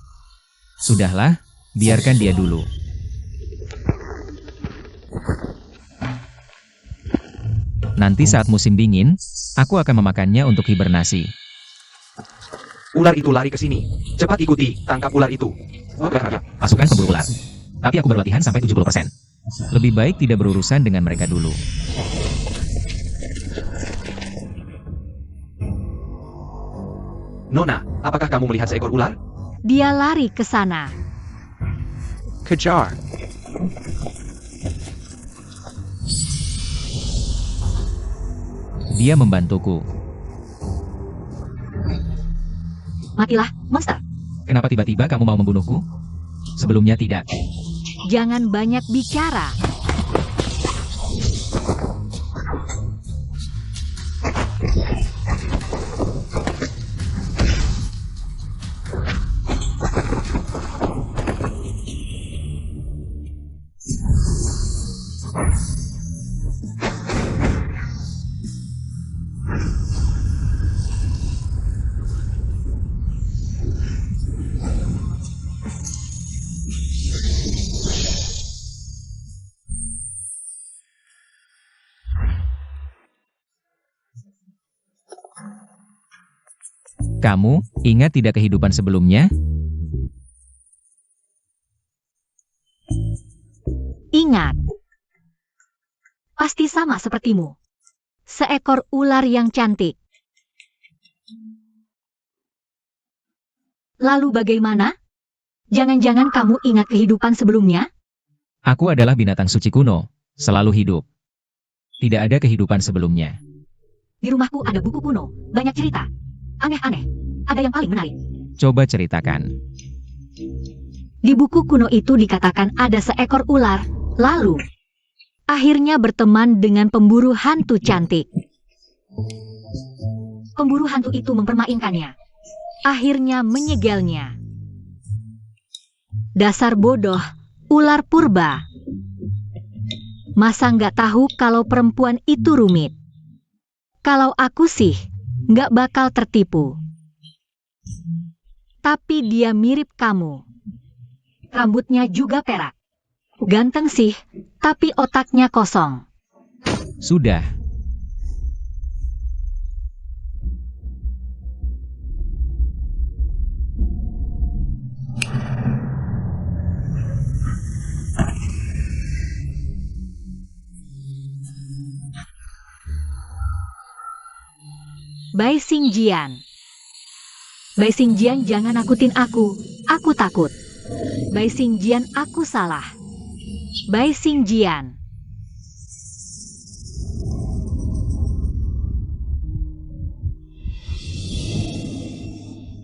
Sudahlah, biarkan dia dulu. Nanti saat musim dingin, aku akan memakannya untuk hibernasi. Ular itu lari ke sini. Cepat ikuti, tangkap ular itu. Pasukan pemburu ular. Tapi aku berlatihan sampai 70%. Lebih baik tidak berurusan dengan mereka dulu. Nona, apakah kamu melihat seekor ular? Dia lari ke sana. Kejar. Dia membantuku. Matilah, monster. Kenapa tiba-tiba kamu mau membunuhku? Sebelumnya tidak. Jangan banyak bicara. Kamu ingat tidak kehidupan sebelumnya? Ingat. Pasti sama sepertimu. Seekor ular yang cantik. Lalu bagaimana? Jangan-jangan kamu ingat kehidupan sebelumnya? Aku adalah binatang suci kuno, selalu hidup. Tidak ada kehidupan sebelumnya. Di rumahku ada buku kuno, banyak cerita. Aneh-aneh. Ada yang paling menarik. Coba ceritakan. Di buku kuno itu dikatakan ada seekor ular, lalu akhirnya berteman dengan pemburu hantu cantik. Pemburu hantu itu mempermainkannya. Akhirnya menyegelnya. Dasar bodoh, ular purba. Masa nggak tahu kalau perempuan itu rumit? Kalau aku sih, nggak bakal tertipu. Tapi dia mirip kamu. Rambutnya juga perak. Ganteng sih, tapi otaknya kosong. Sudah. Bai Xingjian. Bai Xingjian, jangan nakutin aku takut. Bai Xingjian, aku salah. Bai Xingjian.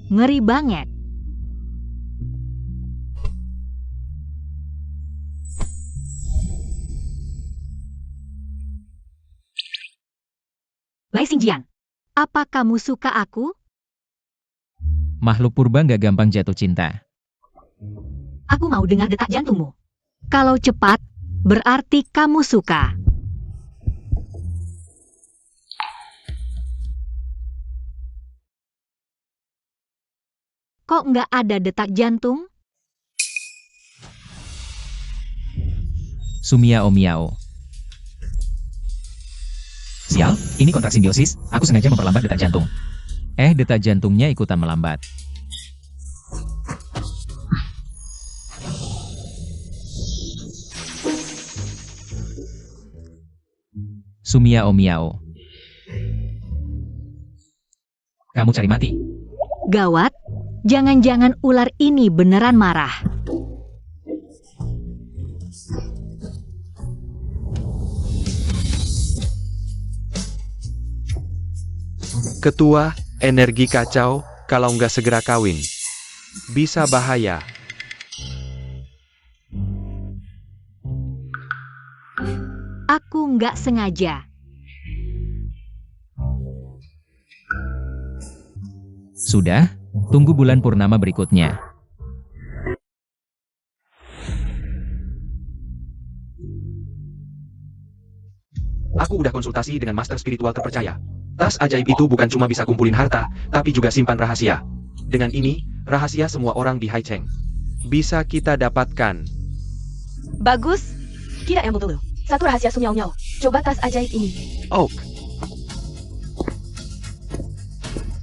Ngeri banget. Bai Xingjian, apa kamu suka aku? Makhluk purba nggak gampang jatuh cinta. Aku mau dengar detak jantungmu. Kalau cepat, berarti kamu suka. Kok nggak ada detak jantung? Sumiao miao. Sial, ini kontrak simbiosis, aku sengaja memperlambat detak jantung. Detak jantungnya ikutan melambat. Sumiao miao. Kamu cari mati. Gawat, jangan-jangan ular ini beneran marah. Ketua, energi kacau, kalau nggak segera kawin. Bisa bahaya. Aku nggak sengaja. Sudah, tunggu bulan purnama berikutnya. Aku udah konsultasi dengan master spiritual terpercaya. Tas ajaib itu bukan cuma bisa kumpulin harta, tapi juga simpan rahasia. Dengan ini, rahasia semua orang di Haicheng bisa kita dapatkan. Bagus. Kira yang betul. Satu rahasia Sumiao. Coba tas ajaib ini. Oh.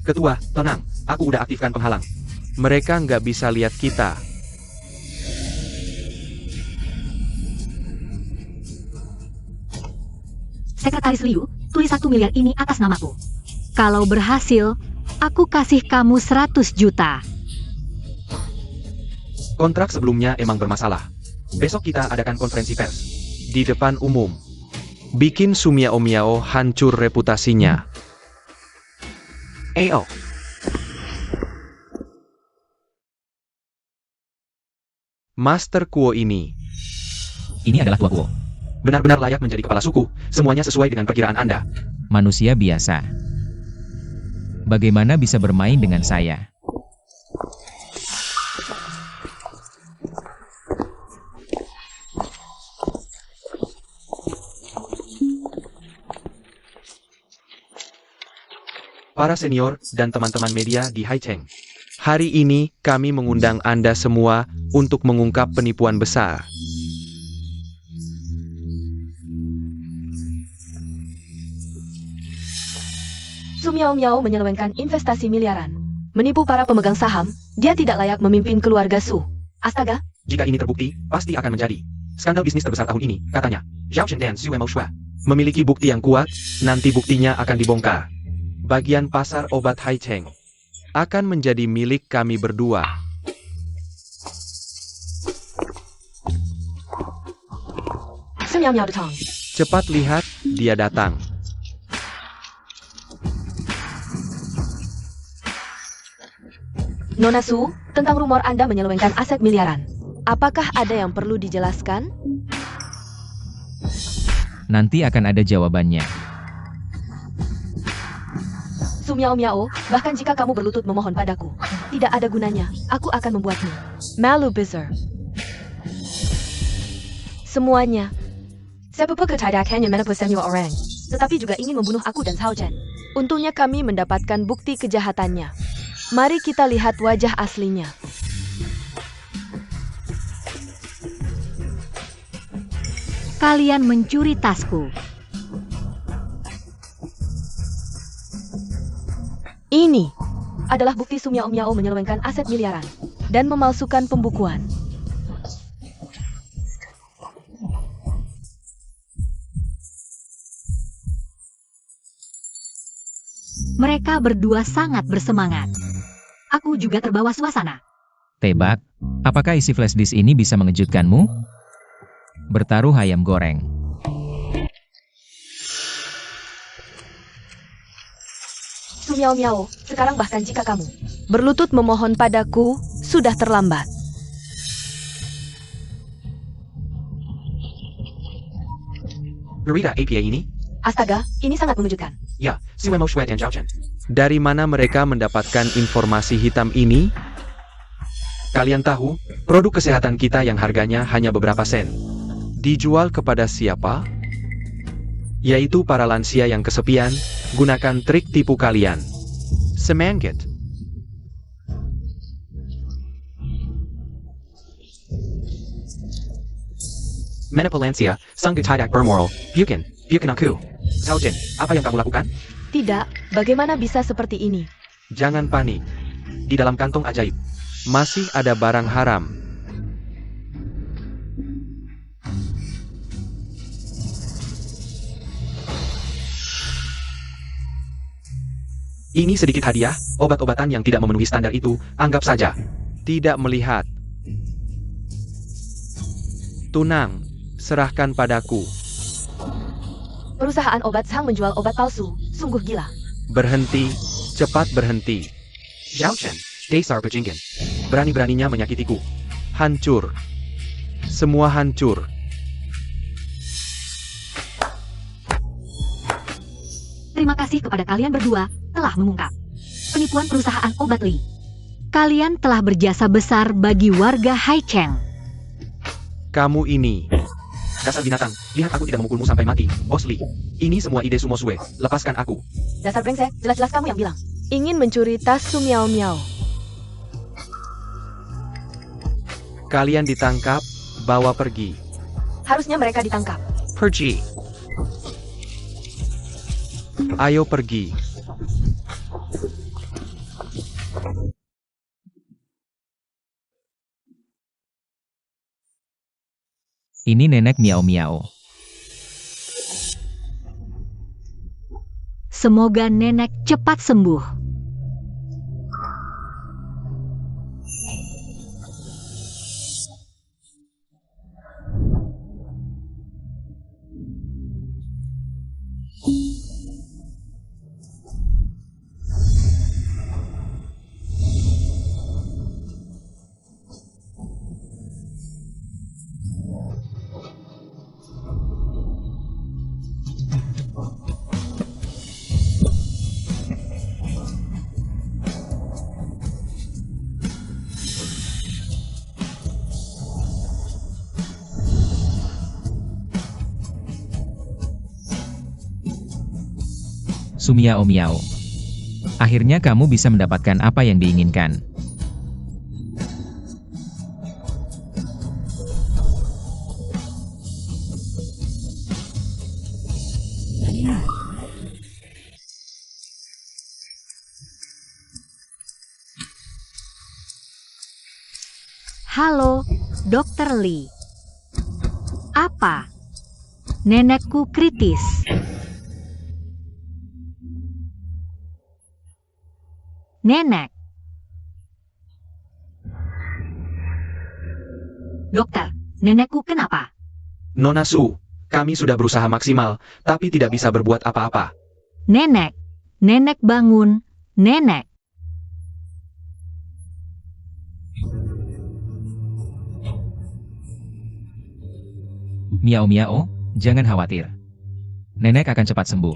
Ketua, tenang. Aku udah aktifkan penghalang. Mereka nggak bisa lihat kita. Sekretaris Liu, tulis 1 miliar ini atas namaku. Kalau berhasil, aku kasih kamu 100 juta. Kontrak sebelumnya emang bermasalah. Besok kita adakan konferensi pers di depan umum. Bikin Sumiao Miao hancur reputasinya. Oh. Master Kuo ini Ini adalah Tua Kuo. benar-benar layak menjadi kepala suku. Semuanya sesuai dengan perkiraan Anda. Manusia biasa. Bagaimana bisa bermain dengan saya? Para senior dan teman-teman media di Haicheng. Hari ini kami mengundang Anda semua untuk mengungkap penipuan besar. Sumiao menyelewengkan investasi miliaran. Menipu para pemegang saham, dia tidak layak memimpin keluarga Su. Astaga, Jika ini terbukti, pasti akan menjadi skandal bisnis terbesar tahun ini, katanya. Zhao Chen dan Xu Wemou Shua memiliki bukti yang kuat, nanti buktinya akan dibongkar. Bagian pasar obat Haicheng akan menjadi milik kami berdua. Sumiao datang. Cepat lihat, dia datang. Nona Su, tentang rumor Anda menyelewengkan aset miliaran. Apakah ada yang perlu dijelaskan? Nanti akan ada jawabannya. Sumiao, bahkan jika kamu berlutut memohon padaku, tidak ada gunanya. Aku akan membuatmu malu besar. Semuanya. Sepupuk tidak hanya menipu semua orang, tetapi juga ingin membunuh aku dan Cao Chen. Untungnya kami mendapatkan bukti kejahatannya. Mari kita lihat wajah aslinya. Kalian mencuri tasku. Ini adalah bukti Sumiao menyelewengkan aset miliaran dan memalsukan pembukuan. Mereka berdua sangat bersemangat. Aku juga terbawa suasana. Tebak, apakah isi flash disk ini bisa mengejutkanmu? Bertaruh ayam goreng. Sumiao, sekarang bahkan jika kamu Berlutut memohon padaku, sudah terlambat. Berita APA ini? Astaga, ini sangat mengejutkan. Ya, Suemo Shuet dan Zhao Chen. Dari mana mereka mendapatkan informasi hitam ini? Kalian tahu, produk kesehatan kita yang harganya hanya beberapa sen. Dijual kepada siapa? Yaitu para lansia yang kesepian, gunakan trik tipu kalian. Semangat. Menopaulansia, sanggup tidak bermoral, bukan aku. Zhao Chen, apa yang kamu lakukan? Tidak, bagaimana bisa seperti ini? Jangan panik. Di dalam kantong ajaib, masih ada barang haram. Ini sedikit hadiah, obat-obatan yang tidak memenuhi standar itu, anggap saja. Tidak melihat. Tunang, serahkan padaku. Perusahaan obat Sang menjual obat palsu, sungguh gila. Berhenti, cepat berhenti. Zhao Chen, dasar bajingan. Berani-beraninya menyakitiku. Hancur. Semua hancur. Terima kasih kepada kalian berdua telah mengungkap penipuan perusahaan obat Li. Kalian telah berjasa besar bagi warga Haicheng. Kamu ini. Dasar binatang, lihat aku tidak memukulmu sampai mati, Bos Li. Ini semua ide Sumo Sue, lepaskan aku. Dasar brengsek, jelas-jelas kamu yang bilang. Ingin mencuri tas Su Miao Miao. Kalian ditangkap, bawa pergi. Harusnya mereka ditangkap. Pergi. Ayo pergi. Ini nenek Miao Miao. Semoga nenek cepat sembuh. Sumiao Miao. Akhirnya kamu bisa mendapatkan apa yang diinginkan. Halo, Dokter Li. Apa? Nenekku kritis. Nenek. Dokter, nenekku kenapa? Nona Su, kami sudah berusaha maksimal, tapi tidak bisa berbuat apa-apa. Nenek. Nenek bangun. Nenek. Miao Miao, jangan khawatir. Nenek akan cepat sembuh.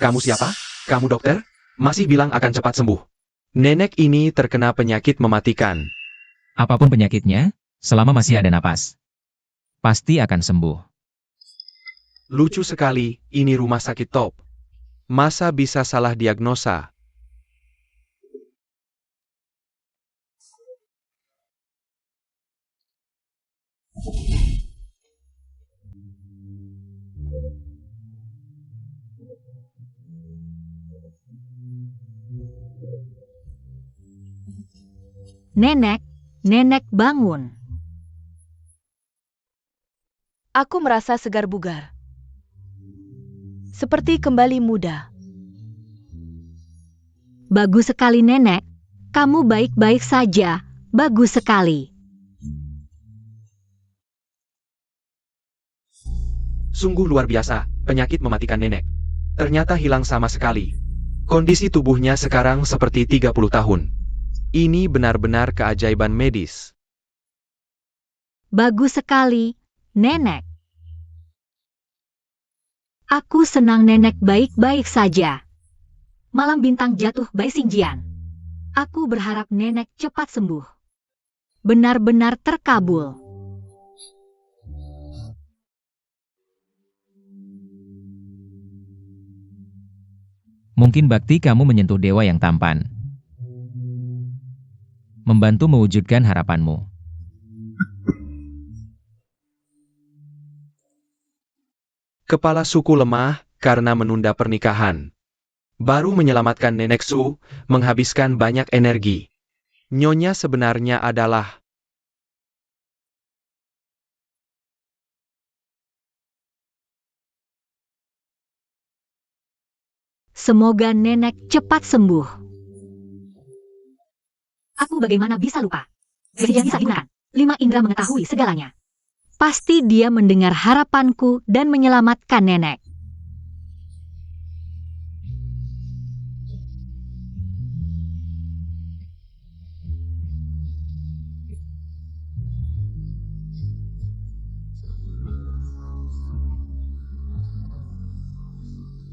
Kamu siapa? Kamu dokter? Masih bilang akan cepat sembuh. Nenek ini terkena penyakit mematikan. Apapun penyakitnya, selama masih ada napas, pasti akan sembuh. Lucu sekali, ini rumah sakit top. Masa bisa salah diagnosa? Nenek. Nenek bangun. Aku merasa segar bugar. Seperti kembali muda. Bagus sekali nenek. Kamu baik-baik saja. Bagus sekali. Sungguh luar biasa, penyakit mematikan nenek. Ternyata hilang sama sekali. Kondisi tubuhnya sekarang seperti 30 tahun. Ini benar-benar keajaiban medis. Bagus sekali, Nenek. Aku senang Nenek baik-baik saja. Malam bintang jatuh Bai Xingjian. Aku berharap Nenek cepat sembuh. Benar-benar terkabul. Mungkin bakti kamu menyentuh dewa yang tampan. Membantu mewujudkan harapanmu. Kepala suku lemah karena menunda pernikahan. Baru menyelamatkan Nenek Su, menghabiskan banyak energi. Nyonya sebenarnya adalah... Semoga Nenek cepat sembuh. Aku bagaimana bisa lupa? Kejadian bisa digunakan. 5 indera mengetahui segalanya. Pasti dia mendengar harapanku dan menyelamatkan Nenek.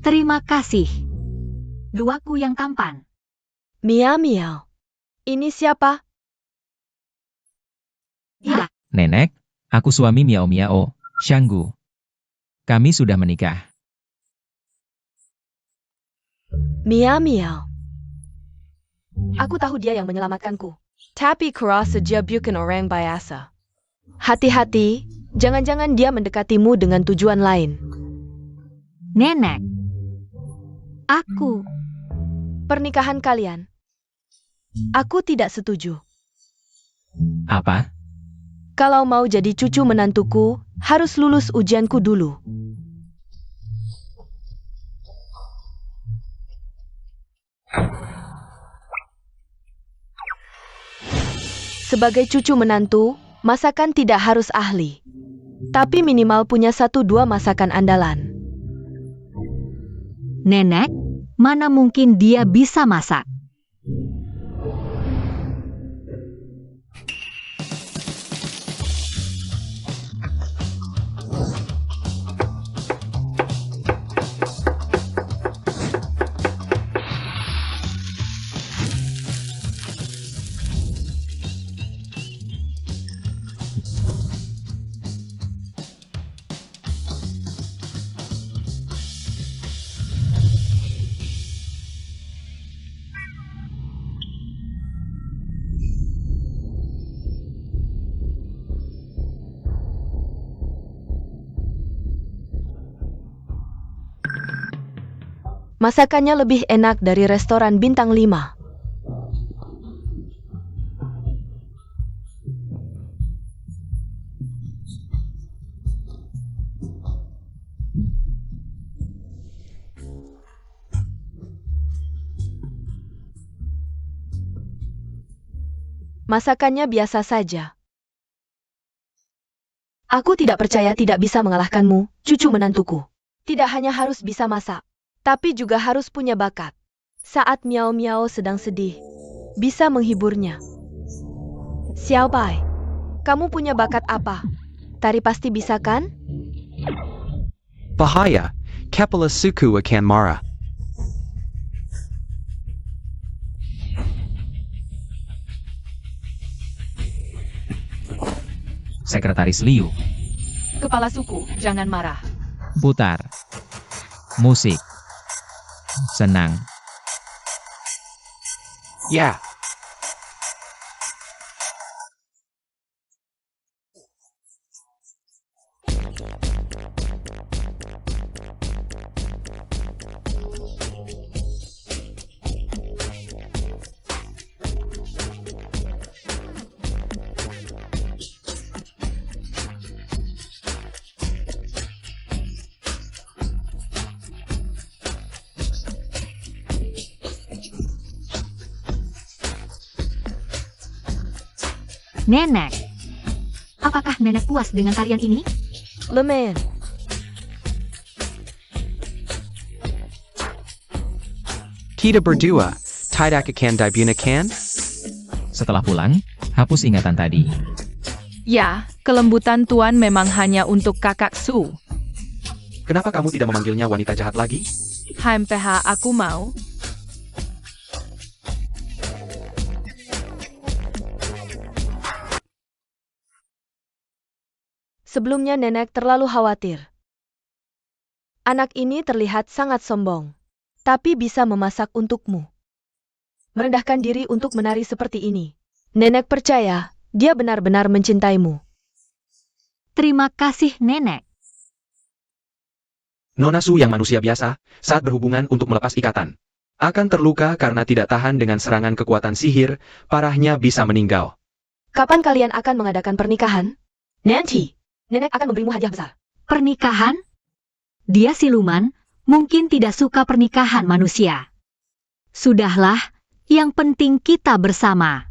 Terima kasih. Duaku yang tampan. Miao. Ini siapa? Ya, Nenek, aku suami Miao, Shanggu. Kami sudah menikah. Miao. Aku tahu dia yang menyelamatkanku. Tapi kurasa dia bukan orang biasa. Hati-hati, jangan-jangan dia mendekatimu dengan tujuan lain. Nenek. Aku. Pernikahan kalian. Aku tidak setuju. Apa? Kalau mau jadi cucu menantuku, harus lulus ujianku dulu. Sebagai cucu menantu, masakan tidak harus ahli. Tapi minimal punya 1-2 masakan andalan. Nenek, mana mungkin dia bisa masak? Masakannya lebih enak dari restoran bintang 5. Masakannya biasa saja. Aku tidak percaya tidak bisa mengalahkanmu, cucu menantuku. Tidak hanya harus bisa masak, tapi juga harus punya bakat. Saat Miao sedang sedih, bisa menghiburnya. Xiao Bai, kamu punya bakat apa? Tari pasti bisa kan? Bahaya, kepala suku akan marah. Sekretaris Liu. Kepala suku, jangan marah. Putar. Musik. Senang. Ya, Nenek. Apakah Nenek puas dengan tarian ini? Lemen. kita berdua, tidak akan dibunuhkan? Setelah pulang, hapus ingatan tadi. Ya, kelembutan Tuan memang hanya untuk kakak Su. Kenapa kamu tidak memanggilnya wanita jahat lagi? HMPH aku mau. Sebelumnya nenek terlalu khawatir. Anak ini terlihat sangat sombong, tapi bisa memasak untukmu. Merendahkan diri untuk menari seperti ini. Nenek percaya, dia benar-benar mencintaimu. Terima kasih, Nenek. Nona Su yang manusia biasa, saat berhubungan untuk melepas ikatan, akan terluka karena tidak tahan dengan serangan kekuatan sihir, parahnya bisa meninggal. Kapan kalian akan mengadakan pernikahan? Nanti, nenek akan memberimu hadiah besar. Pernikahan? Dia siluman, mungkin tidak suka pernikahan manusia. Sudahlah, yang penting kita bersama.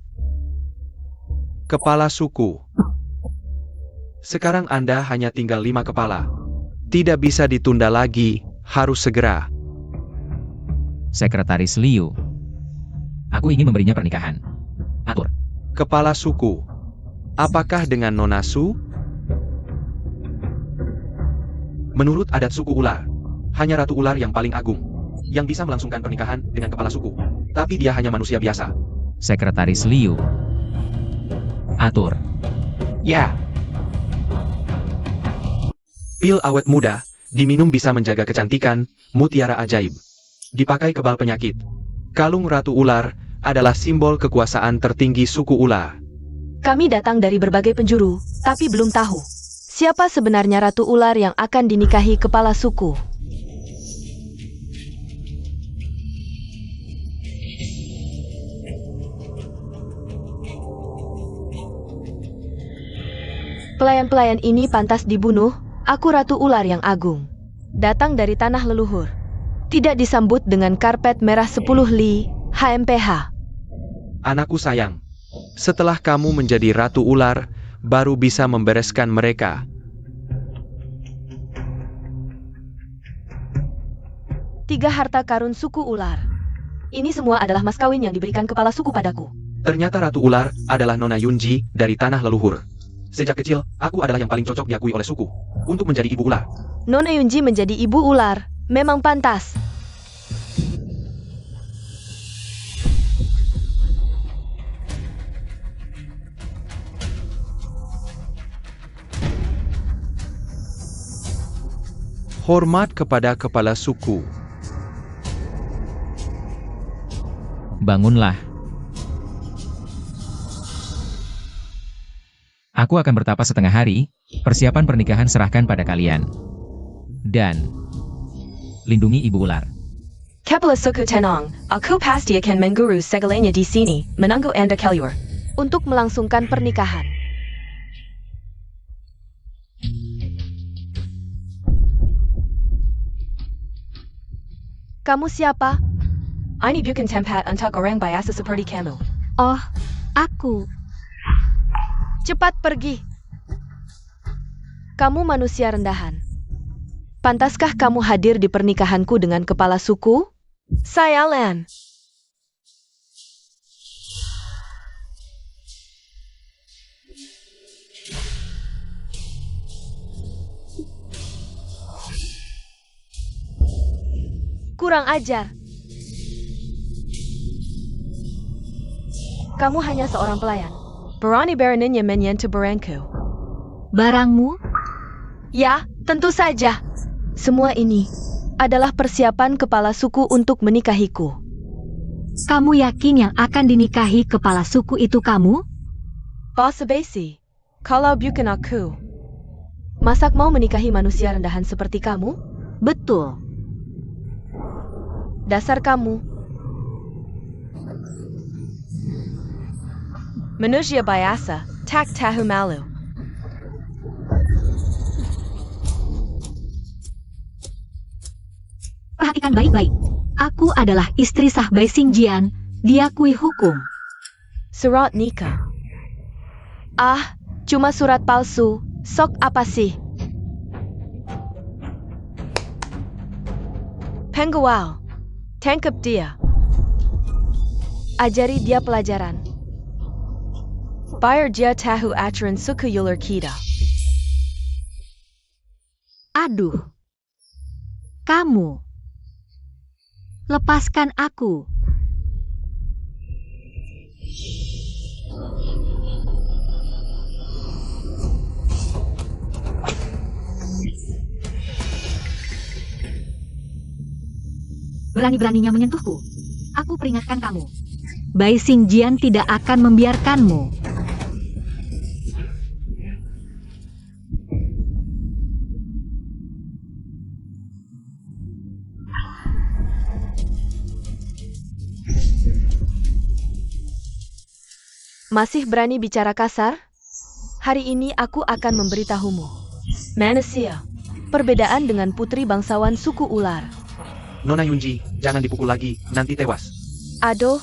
Kepala suku. Sekarang Anda hanya tinggal 5 kepala. Tidak bisa ditunda lagi, harus segera. Sekretaris Liu. Aku ingin memberinya pernikahan. Atur. Kepala suku. Apakah dengan Nona Su? Menurut adat suku ular, hanya Ratu Ular yang paling agung, yang bisa melangsungkan pernikahan dengan kepala suku. Tapi dia hanya manusia biasa. Sekretaris Liu. Atur. Ya. Pil awet muda, diminum bisa menjaga kecantikan, mutiara ajaib. Dipakai kebal penyakit. Kalung Ratu Ular adalah simbol kekuasaan tertinggi suku ular. Kami datang dari berbagai penjuru, tapi belum tahu siapa sebenarnya Ratu Ular yang akan dinikahi kepala suku. Pelayan-pelayan ini pantas dibunuh. Aku Ratu Ular yang agung. Datang dari tanah leluhur. Tidak disambut dengan karpet merah 10 li, HMPH. Anakku sayang, setelah kamu menjadi Ratu Ular, baru bisa membereskan mereka. Tiga harta karun suku ular. Ini semua adalah mas kawin yang diberikan kepala suku padaku. Ternyata Ratu Ular adalah Nona Yunji dari tanah leluhur. Sejak kecil, aku adalah yang paling cocok diakui oleh suku untuk menjadi ibu ular. Nona Yunji menjadi ibu ular, memang pantas. Hormat kepada kepala suku. Bangunlah. Aku akan bertapa setengah hari, persiapan pernikahan serahkan pada kalian. Dan lindungi ibu ular. Kepala suku tenang, aku pasti akan mengurus segalanya di sini, menunggu Anda keluar. Untuk melangsungkan pernikahan. Kamu siapa? Ini bukan tempat untuk orang biasa seperti kamu. Oh, aku. Cepat pergi. Kamu manusia rendahan. Pantaskah kamu hadir di pernikahanku dengan kepala suku? Saya Lan. Kurang ajar. Kamu hanya seorang pelayan. Berani beraninya menyentuh barangku. Barangmu? Ya, tentu saja. Semua ini adalah persiapan kepala suku untuk menikahiku. Kamu yakin yang akan dinikahi kepala suku itu kamu? Basa basi. Kalau bukan aku. Masak mau menikahi manusia rendahan seperti kamu? Betul. Dasar kamu. Manusia biasa, tak tahu malu. Perhatikan baik-baik. Aku adalah istri sah Bai Xingjian, diakui hukum. Surat nikah. Ah, cuma surat palsu. Sok apa sih? Pengawal. Tangkap dia. Ajari dia pelajaran. Bayar dia tahu aturan suku yular kita. Aduh. Kamu. Lepaskan aku. Berani-beraninya menyentuhku. Aku peringatkan kamu. Bai Xingjian tidak akan membiarkanmu. Masih berani bicara kasar? Hari ini aku akan memberitahumu. Manusia, perbedaan dengan putri bangsawan suku ular. Nona Yunji, jangan dipukul lagi, nanti tewas. Aduh,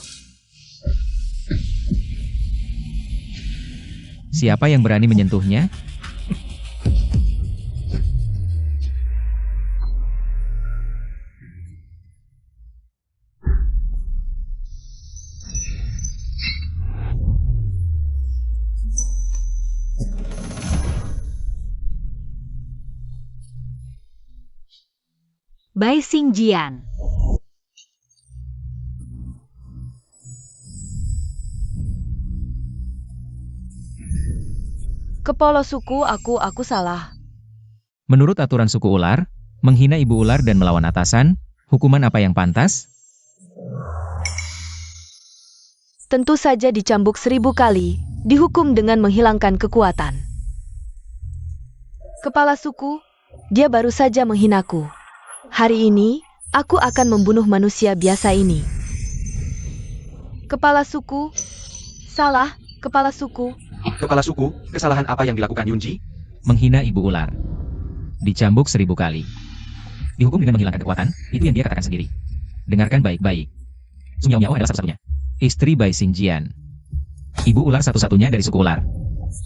Siapa yang berani menyentuhnya? Bai Xingjian. kepala suku aku salah. Menurut aturan suku ular, menghina ibu ular dan melawan atasan, hukuman apa yang pantas? Tentu saja dicambuk 1000 kali, dihukum dengan menghilangkan kekuatan. Kepala suku, dia baru saja menghinaku. Hari ini, aku akan membunuh manusia biasa ini. Kepala suku, salah, kepala suku. Kepala suku, kesalahan apa yang dilakukan Yunji? Menghina ibu ular. Dicambuk 1000 kali. Dihukum dengan menghilangkan kekuatan, itu yang dia katakan sendiri. Dengarkan baik-baik. Su Miao Miao adalah satu-satunya istri Bai Xingjian. Ibu ular satu-satunya dari suku ular.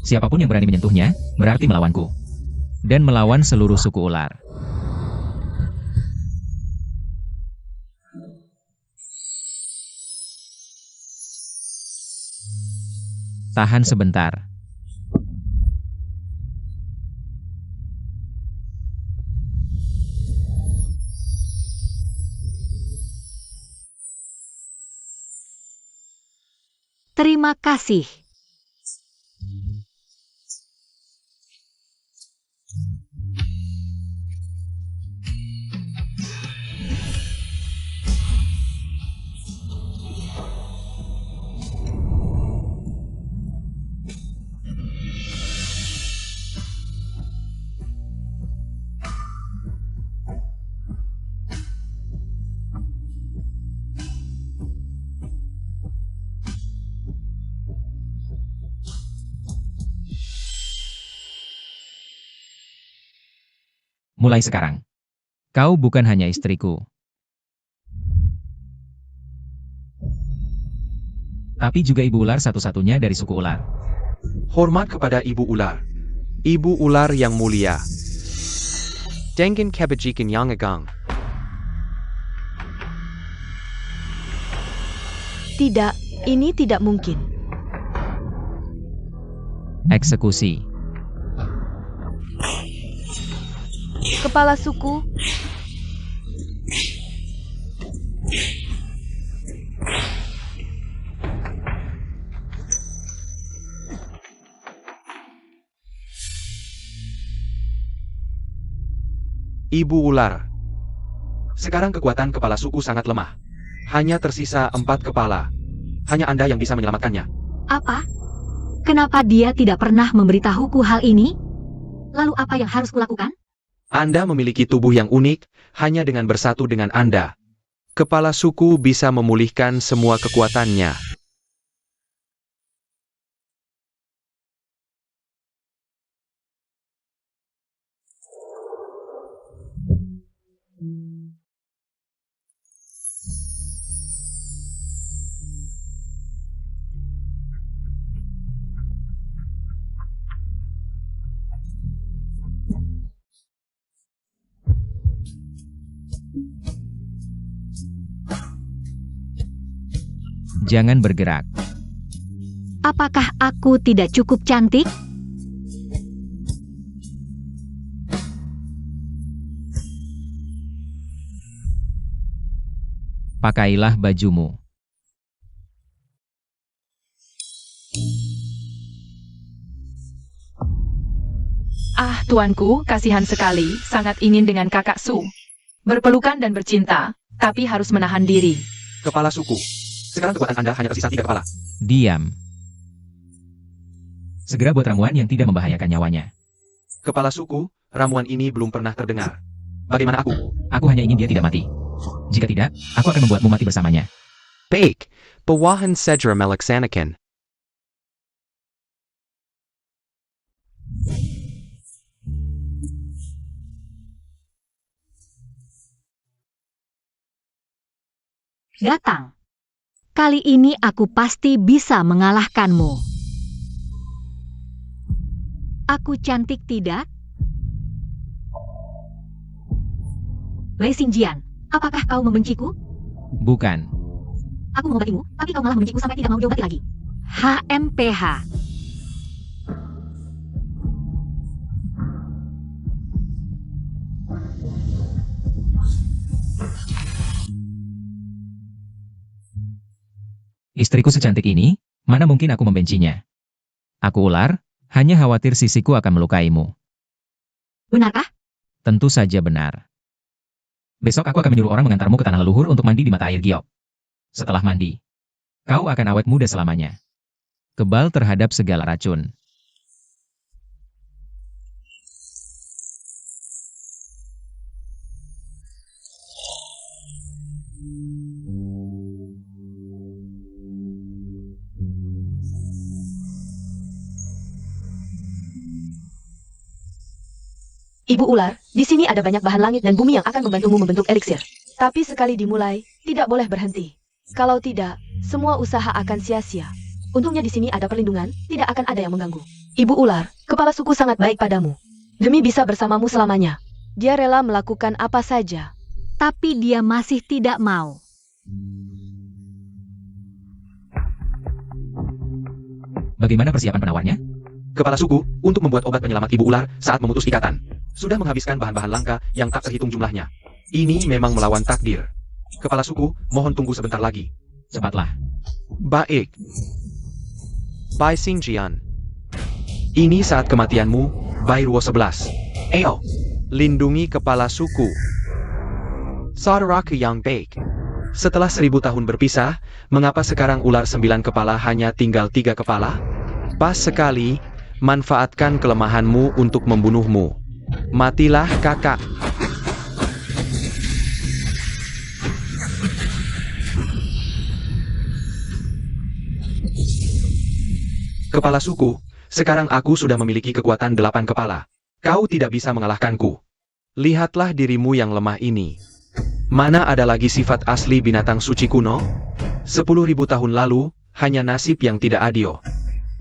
Siapapun yang berani menyentuhnya, berarti melawanku. Dan melawan seluruh suku ular. Tahan sebentar. Terima kasih. Mulai sekarang. Kau bukan hanya istriku. Tapi juga ibu ular satu-satunya dari suku ular. Hormat kepada ibu ular. Ibu ular yang mulia. Dengen kebajikan yang agang. Tidak, ini tidak mungkin. Eksekusi. Kepala suku, Ibu ular. Sekarang kekuatan kepala suku sangat lemah. Hanya tersisa 4 kepala. Hanya Anda yang bisa menyelamatkannya. Apa? Kenapa dia tidak pernah memberitahuku hal ini? Lalu apa yang harus kulakukan? Anda memiliki tubuh yang unik, hanya dengan bersatu dengan Anda. Kepala suku bisa memulihkan semua kekuatannya. Jangan bergerak. Apakah aku tidak cukup cantik? Pakailah bajumu. Ah, tuanku, kasihan sekali, sangat ingin dengan kakak Su. Berpelukan dan bercinta, tapi harus menahan diri. Kepala suku. Sekarang kekuatan Anda hanya tersisa 3 kepala. Diam. Segera buat ramuan yang tidak membahayakan nyawanya. Kepala suku, ramuan ini belum pernah terdengar. Bagaimana aku? Aku hanya ingin dia tidak mati. Jika tidak, aku akan membuatmu mati bersamanya. Baik. Bawahan Sedra Melaksanakan. Datang. Kali ini aku pasti bisa mengalahkanmu. Aku cantik tidak? Wei Xingjian, apakah kau membenciku? Bukan. Aku mengobatimu, tapi kau malah membenciku sampai tidak mau diobati lagi. HMPH. Istriku secantik ini, mana mungkin aku membencinya? Aku ular, hanya khawatir sisiku akan melukaimu. Benarkah? Tentu saja benar. Besok aku akan menyuruh orang mengantarmu ke tanah leluhur untuk mandi di mata air giok. Setelah mandi, kau akan awet muda selamanya. Kebal terhadap segala racun. Ibu ular, di sini ada banyak bahan langit dan bumi yang akan membantumu membentuk eliksir. Tapi sekali dimulai, tidak boleh berhenti. Kalau tidak, semua usaha akan sia-sia. Untungnya di sini ada perlindungan, tidak akan ada yang mengganggu. Ibu ular, kepala suku sangat baik padamu. Demi bisa bersamamu selamanya, dia rela melakukan apa saja. Tapi dia masih tidak mau. Bagaimana persiapan penawarnya? Kepala suku, untuk membuat obat penyelamat ibu ular saat memutus ikatan. Sudah menghabiskan bahan-bahan langka yang tak terhitung jumlahnya. Ini memang melawan takdir. Kepala suku, mohon tunggu sebentar lagi. Cepatlah. Baik. Bai Xingjian. Ini saat kematianmu, Bairuo 11. Ayo, Lindungi kepala suku. Saudaraku yang baik. setelah 1000 tahun berpisah, mengapa sekarang ular 9 kepala hanya tinggal 3 kepala? Pas sekali, manfaatkan kelemahanmu untuk membunuhmu. Matilah kakak. Kepala suku, sekarang aku sudah memiliki kekuatan 8 kepala. Kau tidak bisa mengalahkanku. Lihatlah dirimu yang lemah ini. Mana ada lagi sifat asli binatang suci kuno? 10.000 tahun lalu, hanya nasib yang tidak adil.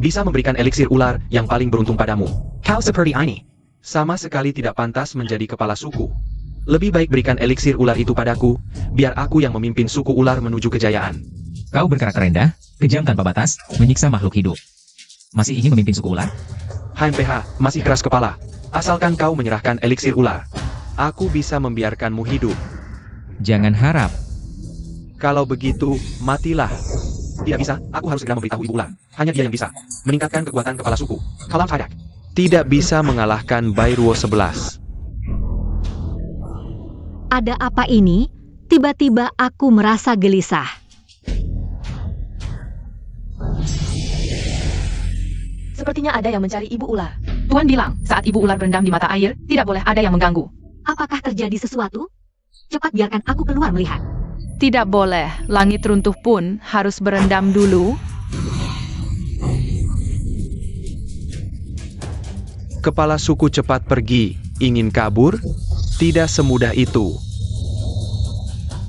Bisa memberikan eliksir ular yang paling beruntung padamu. Kau seperti ini. Sama sekali tidak pantas menjadi kepala suku. Lebih baik berikan eliksir ular itu padaku, biar aku yang memimpin suku ular menuju kejayaan. Kau berkarakter rendah, kejam tanpa batas, menyiksa makhluk hidup. Masih ingin memimpin suku ular? HMPH, masih keras kepala. Asalkan kau menyerahkan eliksir ular. Aku bisa membiarkanmu hidup. Jangan harap. Kalau begitu, matilah. Tidak bisa, aku harus segera memberitahu ibu ular. Hanya dia yang bisa meningkatkan kekuatan kepala suku. Kalam Fadak. Tidak bisa mengalahkan Bairuo 11. Ada apa ini? Tiba-tiba aku merasa gelisah. Sepertinya ada yang mencari ibu ular. Tuan bilang, saat ibu ular berendam di mata air, tidak boleh ada yang mengganggu. Apakah terjadi sesuatu? Cepat biarkan aku keluar melihat. Tidak boleh, langit runtuh pun harus berendam dulu. Kepala suku cepat pergi. Ingin kabur? Tidak semudah itu.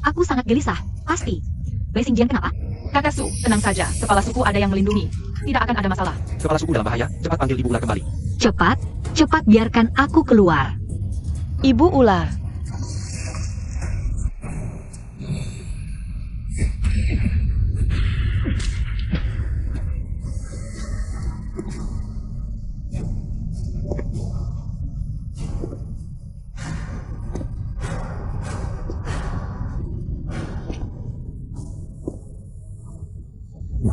Aku sangat gelisah, pasti. Wei Xingjian kenapa? Kakak Su, tenang saja, kepala suku ada yang melindungi. Tidak akan ada masalah. Kepala suku dalam bahaya, cepat panggil ibu ular kembali. Cepat, cepat biarkan aku keluar. Ibu ular.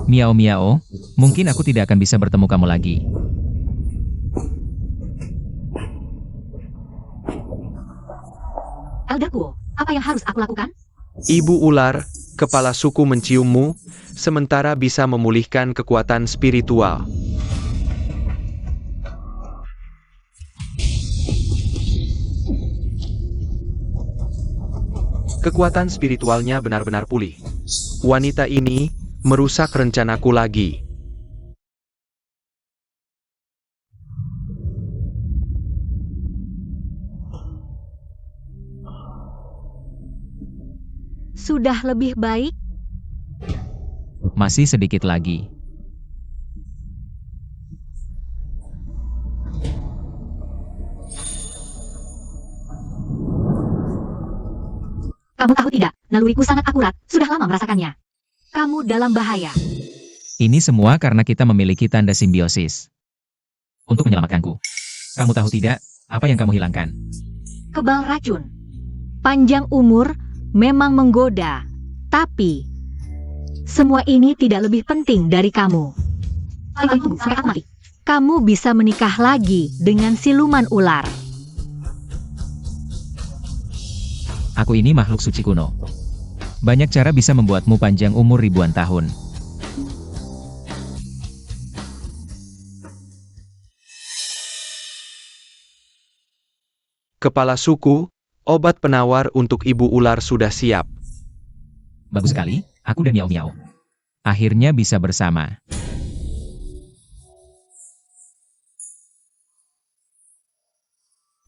Miao Miao, mungkin aku tidak akan bisa bertemu kamu lagi. Elder Kuo, apa yang harus aku lakukan? Ibu ular, kepala suku menciummu, sementara bisa memulihkan kekuatan spiritual. Kekuatan spiritualnya benar-benar pulih. Wanita ini merusak rencanaku lagi. Sudah lebih baik? Masih sedikit lagi. Kamu tahu tidak, naluriku sangat akurat, sudah lama merasakannya. Kamu dalam bahaya. Ini semua karena kita memiliki tanda simbiosis. Untuk menyelamatkanku. Kamu tahu tidak, apa yang kamu hilangkan? Kebal racun. Panjang umur memang menggoda, tapi semua ini tidak lebih penting dari kamu. Tunggu, sampai aku mati. Kamu bisa menikah lagi dengan siluman ular. Aku ini makhluk suci kuno. Banyak cara bisa membuatmu panjang umur ribuan tahun. Kepala suku, obat penawar untuk ibu ular sudah siap. Bagus sekali, aku dan Miao Miao. Akhirnya bisa bersama.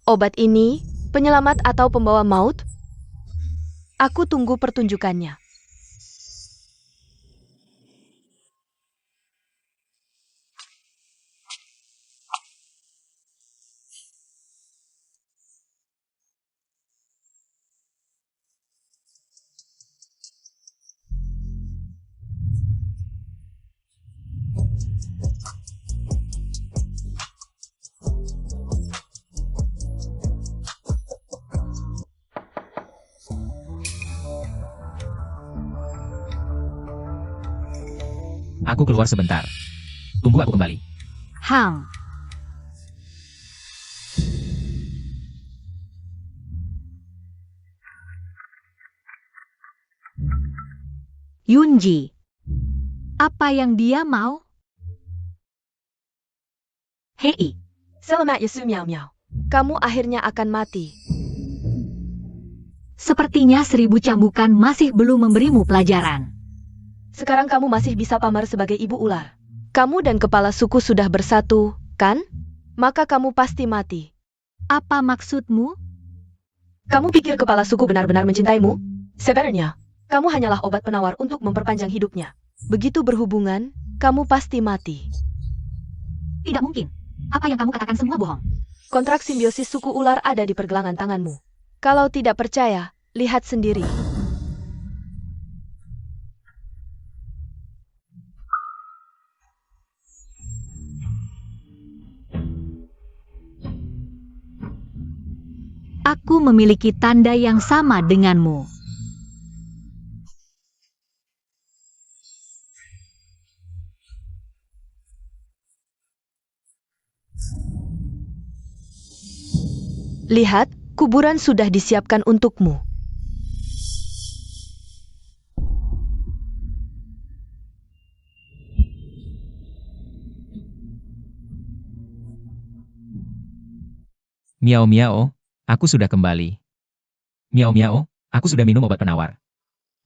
Obat ini, penyelamat atau pembawa maut? Aku tunggu pertunjukannya. Aku keluar sebentar. Tunggu aku kembali. Hang. Yunji. Apa yang dia mau? Hei, Selamat Yesu Miao Miao. Kamu akhirnya akan mati. sepertinya 1000 cambukan masih belum memberimu pelajaran. Sekarang kamu masih bisa pamer sebagai ibu ular. Kamu dan kepala suku sudah bersatu, kan? Maka kamu pasti mati. Apa maksudmu? Kamu pikir kepala suku benar-benar mencintaimu? Sebenarnya, kamu hanyalah obat penawar untuk memperpanjang hidupnya. Begitu berhubungan, kamu pasti mati. Tidak mungkin. Apa yang kamu katakan semua bohong. Kontrak simbiosis suku ular ada di pergelangan tanganmu. Kalau tidak percaya, lihat sendiri. Aku memiliki tanda yang sama denganmu. Lihat, kuburan sudah disiapkan untukmu. Miao Miao, aku sudah kembali. Miao Miao, aku sudah minum obat penawar.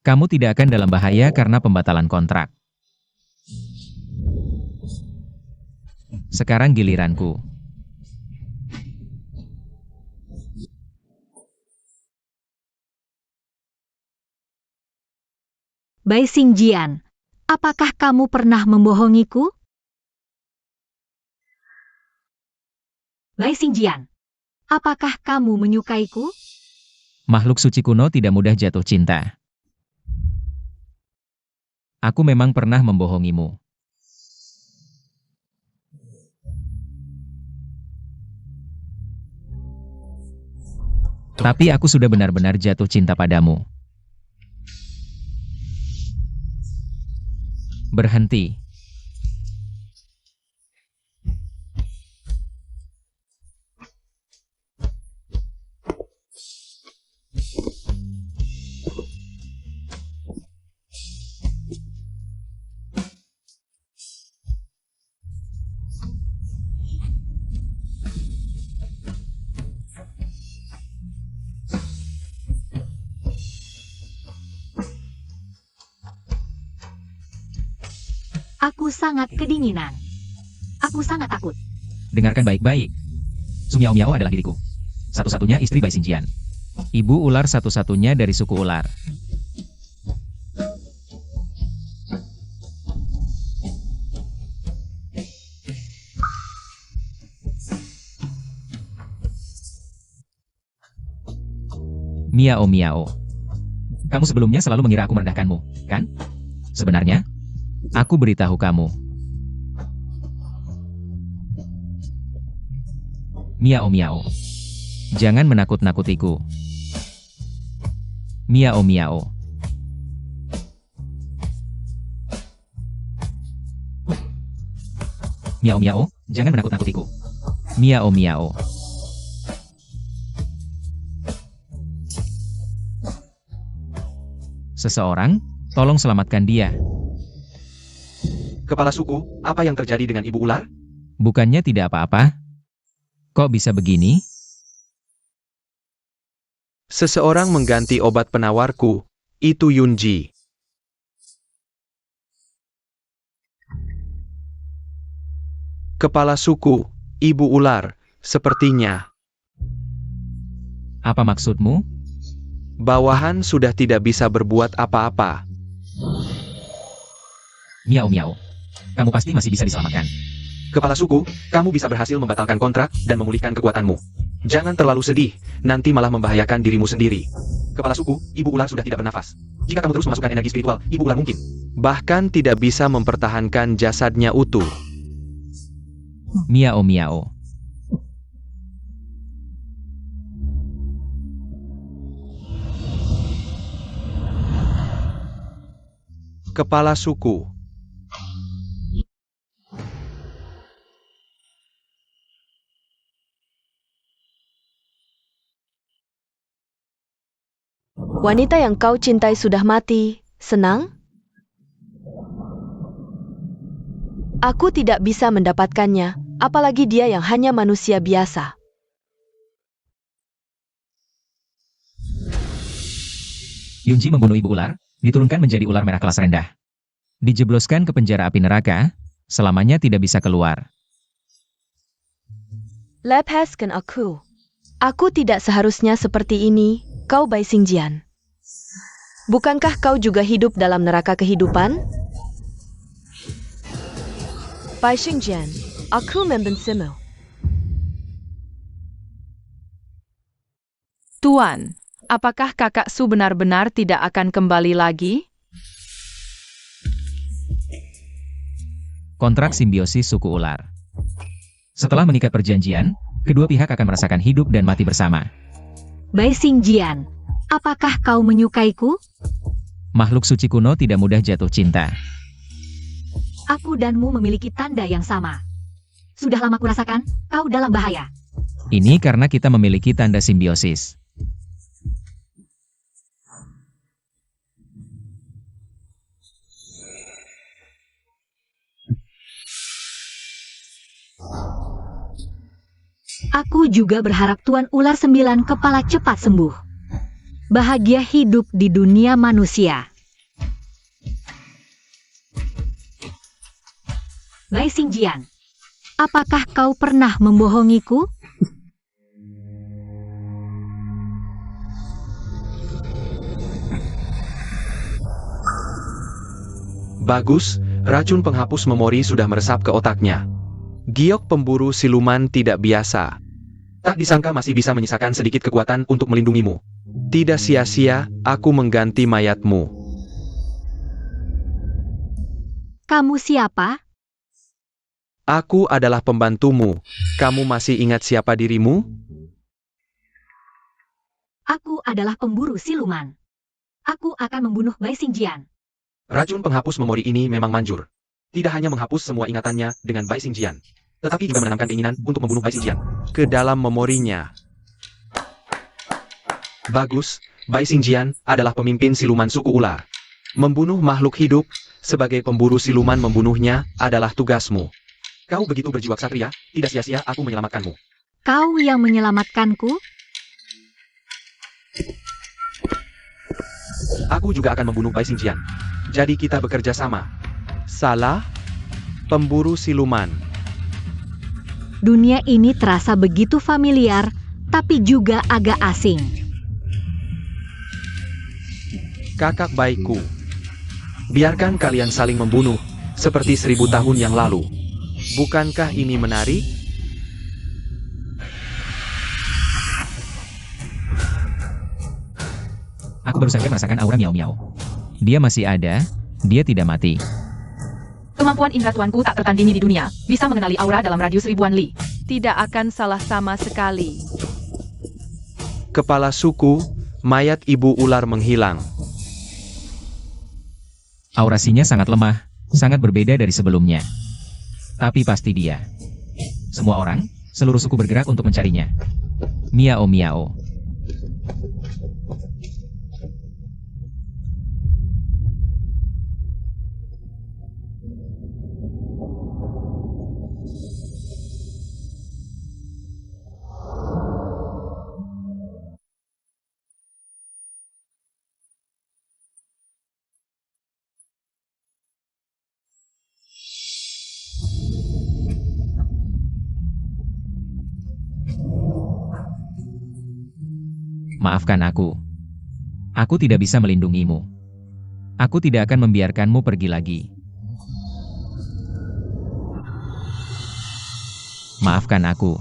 Kamu tidak akan dalam bahaya karena pembatalan kontrak. Sekarang giliranku. Bai Xingjian, apakah kamu pernah membohongiku? Bai Xingjian, apakah kamu menyukaiku? Makhluk suci kuno tidak mudah jatuh cinta. Aku memang pernah membohongimu. Tapi aku sudah benar-benar jatuh cinta padamu. Berhenti. Aku sangat kedinginan. Aku sangat takut. Dengarkan baik-baik. Su Miao Miao adalah diriku. Satu-satunya istri Bai Xingjian. Ibu ular satu-satunya dari suku ular. Miao Miao. Kamu sebelumnya selalu mengira aku merendahkanmu, kan? Sebenarnya, aku beritahu kamu. Miao Miao. Jangan menakut-nakutiku. Miao Miao. Miao Miao, jangan menakut-nakutiku. Miao Miao. Seseorang, tolong selamatkan dia. Kepala suku, apa yang terjadi dengan ibu ular? Bukannya tidak apa-apa? Kok bisa begini? Seseorang mengganti obat penawarku. Itu Yunji. Kepala suku, ibu ular, sepertinya. Apa maksudmu? Bawahan sudah tidak bisa berbuat apa-apa. Miao Miao. Kamu pasti masih bisa diselamatkan. Kepala suku, kamu bisa berhasil membatalkan kontrak dan memulihkan kekuatanmu. Jangan terlalu sedih, nanti malah membahayakan dirimu sendiri. Kepala suku, ibu ular sudah tidak bernafas. Jika kamu terus memasukkan energi spiritual, ibu ular mungkin bahkan tidak bisa mempertahankan jasadnya utuh. Miao Miao. Kepala suku. Wanita yang kau cintai sudah mati. Senang? Aku tidak bisa mendapatkannya, apalagi dia yang hanya manusia biasa. Yunji membunuh ibu ular, diturunkan menjadi ular merah kelas rendah. Dijebloskan ke penjara api neraka, selamanya tidak bisa keluar. Lepaskan aku. Aku tidak seharusnya seperti ini, kau Bai Xingjian. Bukankah kau juga hidup dalam neraka kehidupan? Bai Xingjian, aku membencimu. Tuan, apakah kakak Su benar-benar tidak akan kembali lagi? Kontrak simbiosis suku ular. Setelah mengikat perjanjian, kedua pihak akan merasakan hidup dan mati bersama. Bai Xingjian, apakah kau menyukaiku? Makhluk suci kuno tidak mudah jatuh cinta. Aku danmu memiliki tanda yang sama. Sudah lama kurasakan, kau dalam bahaya. Ini karena kita memiliki tanda simbiosis. Aku juga berharap Tuan Ular 9 Kepala cepat sembuh. Bahagia hidup di dunia manusia. Bai Xingjian, apakah kau pernah membohongiku? Bagus, racun penghapus memori sudah meresap ke otaknya. Giok pemburu siluman tidak biasa. Tak disangka masih bisa menyisakan sedikit kekuatan untuk melindungimu. Tidak sia-sia, aku mengganti mayatmu. Kamu siapa? Aku adalah pembantumu. Kamu masih ingat siapa dirimu? Aku adalah pemburu siluman. Aku akan membunuh Bai Xingjian. Racun penghapus memori ini memang manjur. Tidak hanya menghapus semua ingatannya dengan Bai Xingjian, tetapi juga menanamkan keinginan untuk membunuh Bai Xingjian ke dalam memorinya. Bagus, Bai Xingjian adalah pemimpin siluman suku ular. Membunuh makhluk hidup, sebagai pemburu siluman membunuhnya adalah tugasmu. Kau begitu berjiwa ksatria, tidak sia-sia aku menyelamatkanmu. Kau yang menyelamatkanku? Aku juga akan membunuh Bai Xingjian. Jadi kita bekerja sama. Salah? Pemburu siluman. Dunia ini terasa begitu familiar, tapi juga agak asing. Kakak baikku. Biarkan kalian saling membunuh, seperti 1000 tahun yang lalu. Bukankah ini menarik? Aku baru saja merasakan aura Miao Miao. Dia masih ada, dia tidak mati. Kemampuan indera tuanku tak tertandingi di dunia, bisa mengenali aura dalam radius ribuan li. Tidak akan salah sama sekali. Kepala suku, mayat ibu ular menghilang. Aurasinya sangat lemah, sangat berbeda dari sebelumnya. Tapi pasti dia. Semua orang, seluruh suku bergerak untuk mencarinya. Miao Miao. Maafkan aku. Aku tidak bisa melindungimu. Aku tidak akan membiarkanmu pergi lagi. Maafkan aku.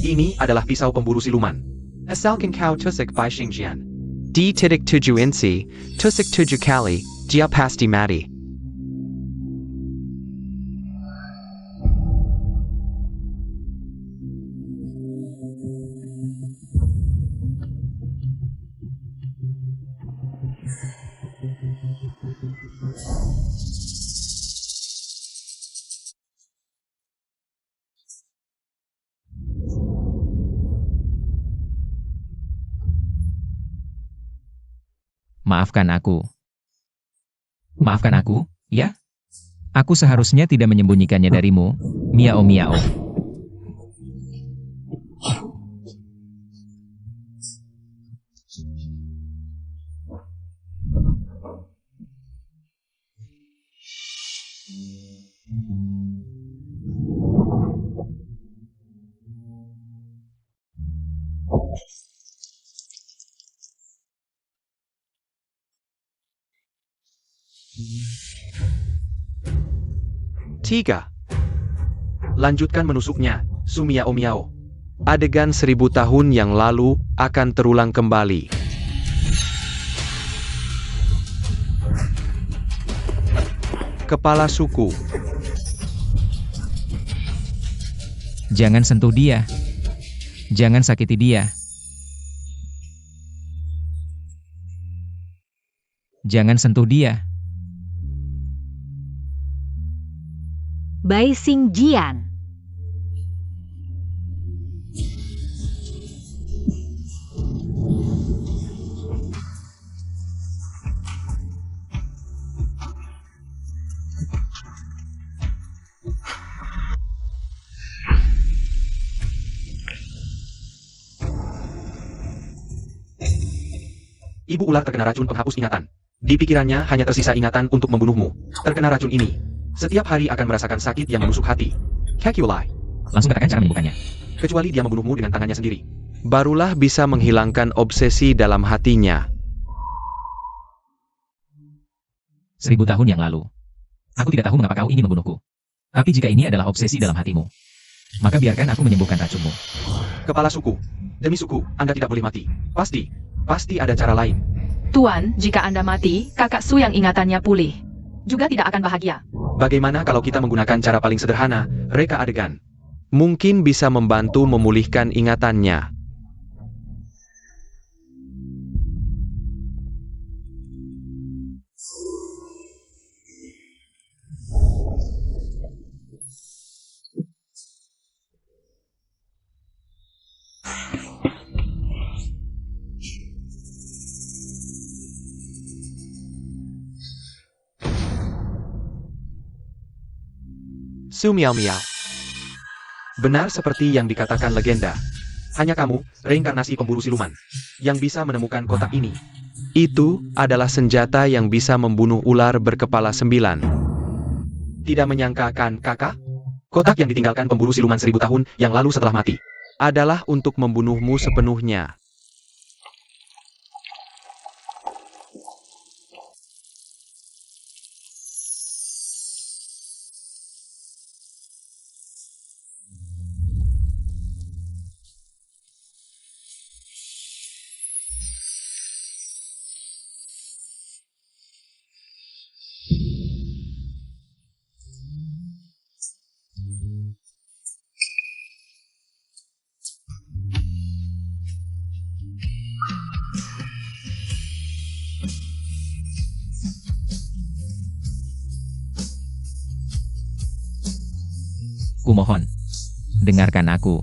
Ini adalah pisau pemburu siluman. Asalkan kau tusuk Bai Xingjian. Di titik 7 inci, tusuk 7 kali, dia pasti mati. Maafkan aku. Maafkan aku, ya? Aku seharusnya tidak menyembunyikannya darimu, Miao Miao. Tiga. Lanjutkan menusuknya, Su Miao Miao. Adegan 1000 tahun yang lalu akan terulang kembali. Kepala suku. Jangan sentuh dia. Jangan sakiti dia. Jangan sentuh dia. Bai Xingjian. Ibu ular terkena racun penghapus ingatan. Di pikirannya hanya tersisa ingatan untuk membunuhmu. Terkena racun ini, setiap hari akan merasakan sakit yang menusuk hati. Kakiulai. Langsung katakan cara menyembuhkannya. Kecuali dia membunuhmu dengan tangannya sendiri. Barulah bisa menghilangkan obsesi dalam hatinya. 1000 tahun yang lalu. Aku tidak tahu mengapa kau ingin membunuhku. Tapi jika ini adalah obsesi dalam hatimu, maka biarkan aku menyembuhkan racunmu. Kepala suku, demi suku, Anda tidak boleh mati. Pasti ada cara lain. Tuan, jika Anda mati, kakak Su yang ingatannya pulih. Juga tidak akan bahagia. Bagaimana kalau kita menggunakan cara paling sederhana, reka adegan? Mungkin bisa membantu memulihkan ingatannya. Su Miao Miao. Benar seperti yang dikatakan legenda. Hanya kamu, reinkarnasi pemburu siluman, yang bisa menemukan kotak ini. Itu adalah senjata yang bisa membunuh ular berkepala 9. Tidak menyangka kan, kakak? Kotak yang ditinggalkan pemburu siluman 1000 tahun yang lalu setelah mati adalah untuk membunuhmu sepenuhnya. Kumohon, dengarkan aku.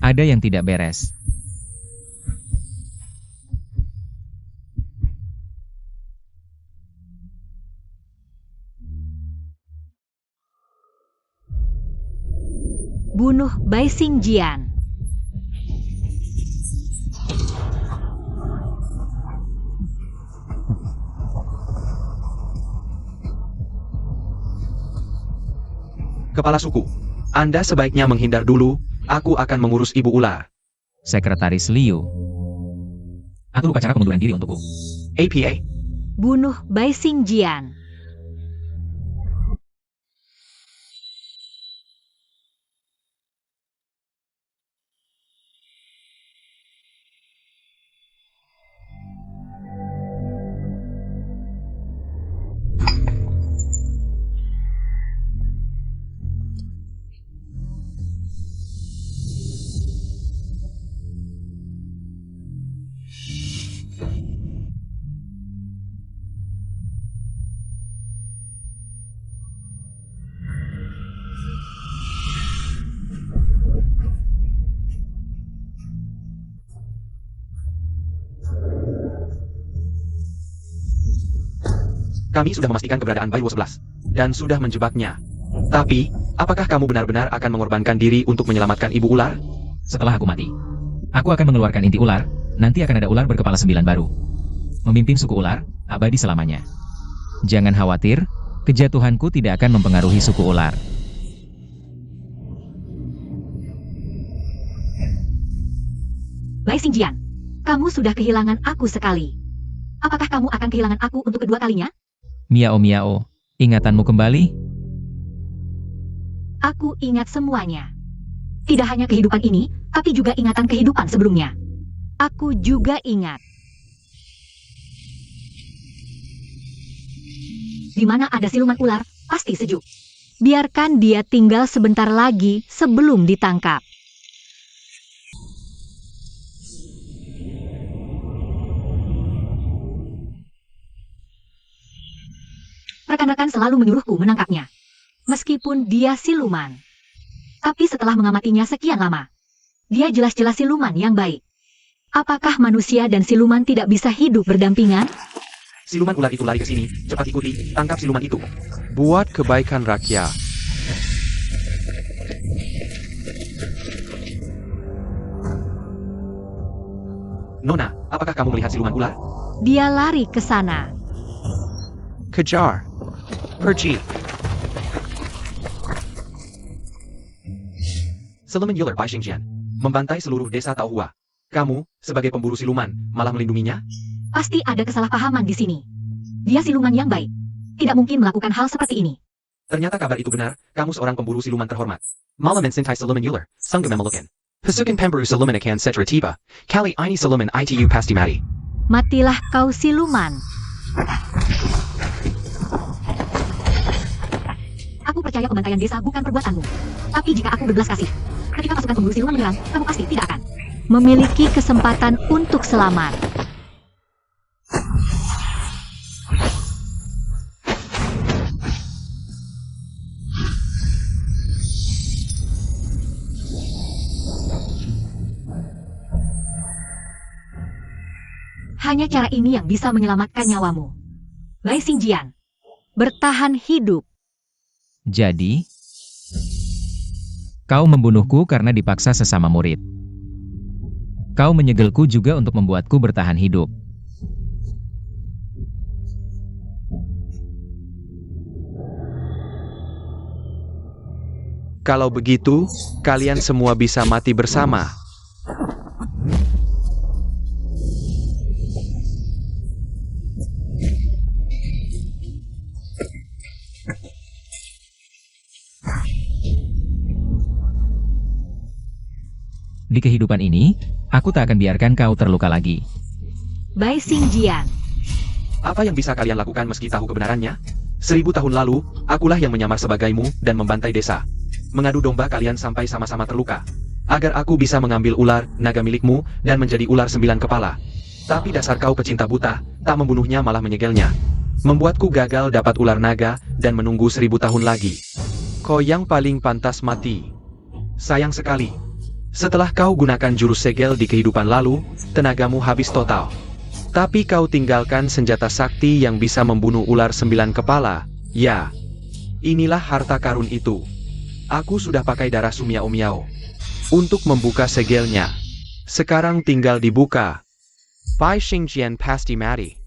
Ada yang tidak beres. Bunuh Bai Xingjian. Kepala suku, Anda sebaiknya menghindar dulu, aku akan mengurus ibu ular. Sekretaris Liu. Aku lupa cara pengunduran diri untukku. APA. Bunuh Bai Xingjian. Kami sudah memastikan keberadaan Bai Wo 11 dan sudah menjebaknya. Tapi, apakah kamu benar-benar akan mengorbankan diri untuk menyelamatkan ibu ular? Setelah aku mati, aku akan mengeluarkan inti ular, nanti akan ada ular berkepala 9 baru. Memimpin suku ular, abadi selamanya. Jangan khawatir, kejatuhanku tidak akan mempengaruhi suku ular. Bai Xingjian, kamu sudah kehilangan aku sekali. Apakah kamu akan kehilangan aku untuk kedua kalinya? Miao Miao, ingatanmu kembali? Aku ingat semuanya. Tidak hanya kehidupan ini, tapi juga ingatan kehidupan sebelumnya. Aku juga ingat. Di mana ada siluman ular, pasti sejuk. Biarkan dia tinggal sebentar lagi sebelum ditangkap. Rekan-rekan selalu menyuruhku menangkapnya. Meskipun dia siluman. Tapi setelah mengamatinya sekian lama, dia jelas-jelas siluman yang baik. Apakah manusia dan siluman tidak bisa hidup berdampingan? Siluman ular itu lari ke sini, cepat ikuti, tangkap siluman itu. Buat kebaikan rakyat. Nona, apakah kamu melihat siluman ular? Dia lari ke sana. Kejar. Pergi. Siluman ular Bai Xingjian membantai seluruh desa Taohua. Kamu, sebagai pemburu siluman, malah melindunginya? Pasti ada kesalahpahaman di sini. Dia siluman yang baik. Tidak mungkin melakukan hal seperti ini. Ternyata kabar itu benar, kamu seorang pemburu siluman terhormat. Malam mencintai siluman ular, sanggup memelukkan. Pasukan pemburu siluman akan segera tiba. Kali ini siluman itu pasti mati. Matilah kau siluman. Aku percaya pembantaian desa bukan perbuatanmu. Tapi jika aku berbelas kasih, ketika pasukan pemburu siluman menyerang, kamu pasti tidak akan memiliki kesempatan untuk selamat. Hanya cara ini yang bisa menyelamatkan nyawamu. Bai Xingjian, bertahan hidup. Jadi, kau membunuhku karena dipaksa sesama murid. Kau menyegelku juga untuk membuatku bertahan hidup. Kalau begitu, kalian semua bisa mati bersama. Di kehidupan ini, aku tak akan biarkan kau terluka lagi. Bai Xingjian, Apa yang bisa kalian lakukan meski tahu kebenarannya? 1000 tahun lalu, akulah yang menyamar sebagaimu dan membantai desa. Mengadu domba kalian sampai sama-sama terluka. Agar aku bisa mengambil ular naga milikmu dan menjadi ular 9 kepala. Tapi dasar kau pecinta buta, tak membunuhnya malah menyegelnya. Membuatku gagal dapat ular naga dan menunggu 1000 tahun lagi. Kau yang paling pantas mati. Sayang sekali. Setelah kau gunakan jurus segel di kehidupan lalu, tenagamu habis total. Tapi kau tinggalkan senjata sakti yang bisa membunuh ular 9 kepala. Ya, inilah harta karun itu. Aku sudah pakai darah Sumiao Miao untuk membuka segelnya. Sekarang tinggal dibuka. Bai Xingjian pasti mati.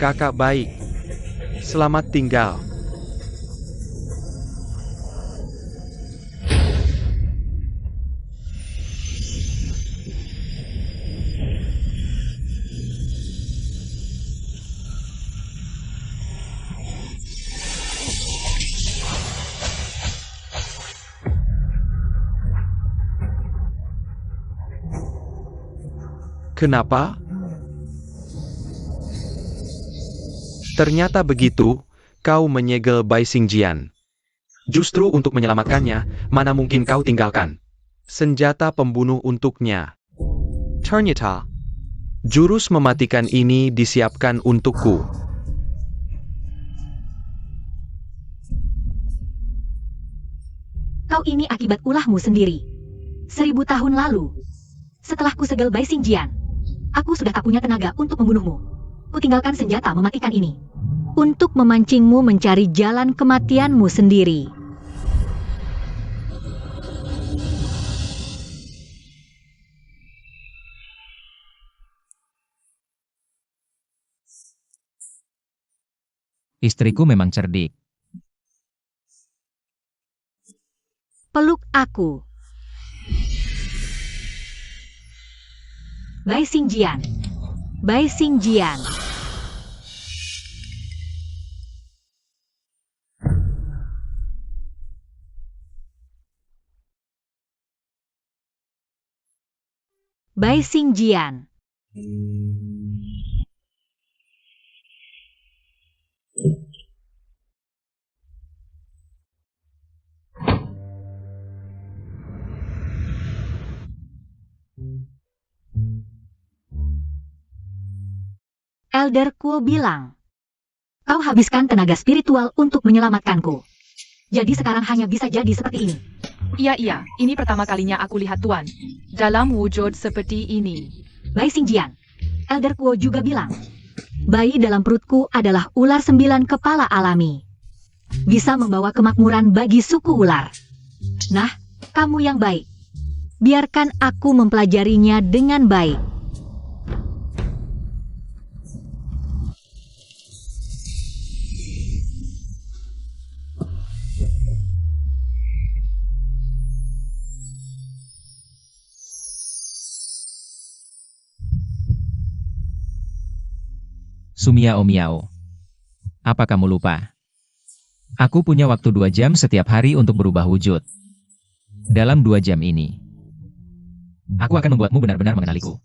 Kakak baik. Selamat tinggal. Kenapa? Ternyata begitu, kau menyegel Bai Xingjian. Justru untuk menyelamatkannya, mana mungkin kau tinggalkan senjata pembunuh untuknya. Ternyata, jurus mematikan ini disiapkan untukku. kau ini akibat ulahmu sendiri. 1000 tahun lalu, setelah ku segel Bai Xingjian, aku sudah tak punya tenaga untuk membunuhmu. Kutinggalkan senjata mematikan ini untuk memancingmu mencari jalan kematianmu sendiri. Istriku memang cerdik. Peluk aku. Bai Xingjian. Bai Xingjian. Bai Xingjian. Elder Kuo bilang, kau habiskan tenaga spiritual untuk menyelamatkanku. Jadi sekarang hanya bisa jadi seperti ini. Iya, ini pertama kalinya aku lihat Tuan. Dalam wujud seperti ini. Bai Xingjian, Elder Kuo juga bilang, bayi dalam perutku adalah ular 9 kepala alami. Bisa membawa kemakmuran bagi suku ular. Nah, kamu yang baik. Biarkan aku mempelajarinya dengan baik. Sumiao Miao. Apa kamu lupa? Aku punya waktu 2 jam setiap hari untuk berubah wujud. Dalam 2 jam ini, aku akan membuatmu benar-benar mengenaliku.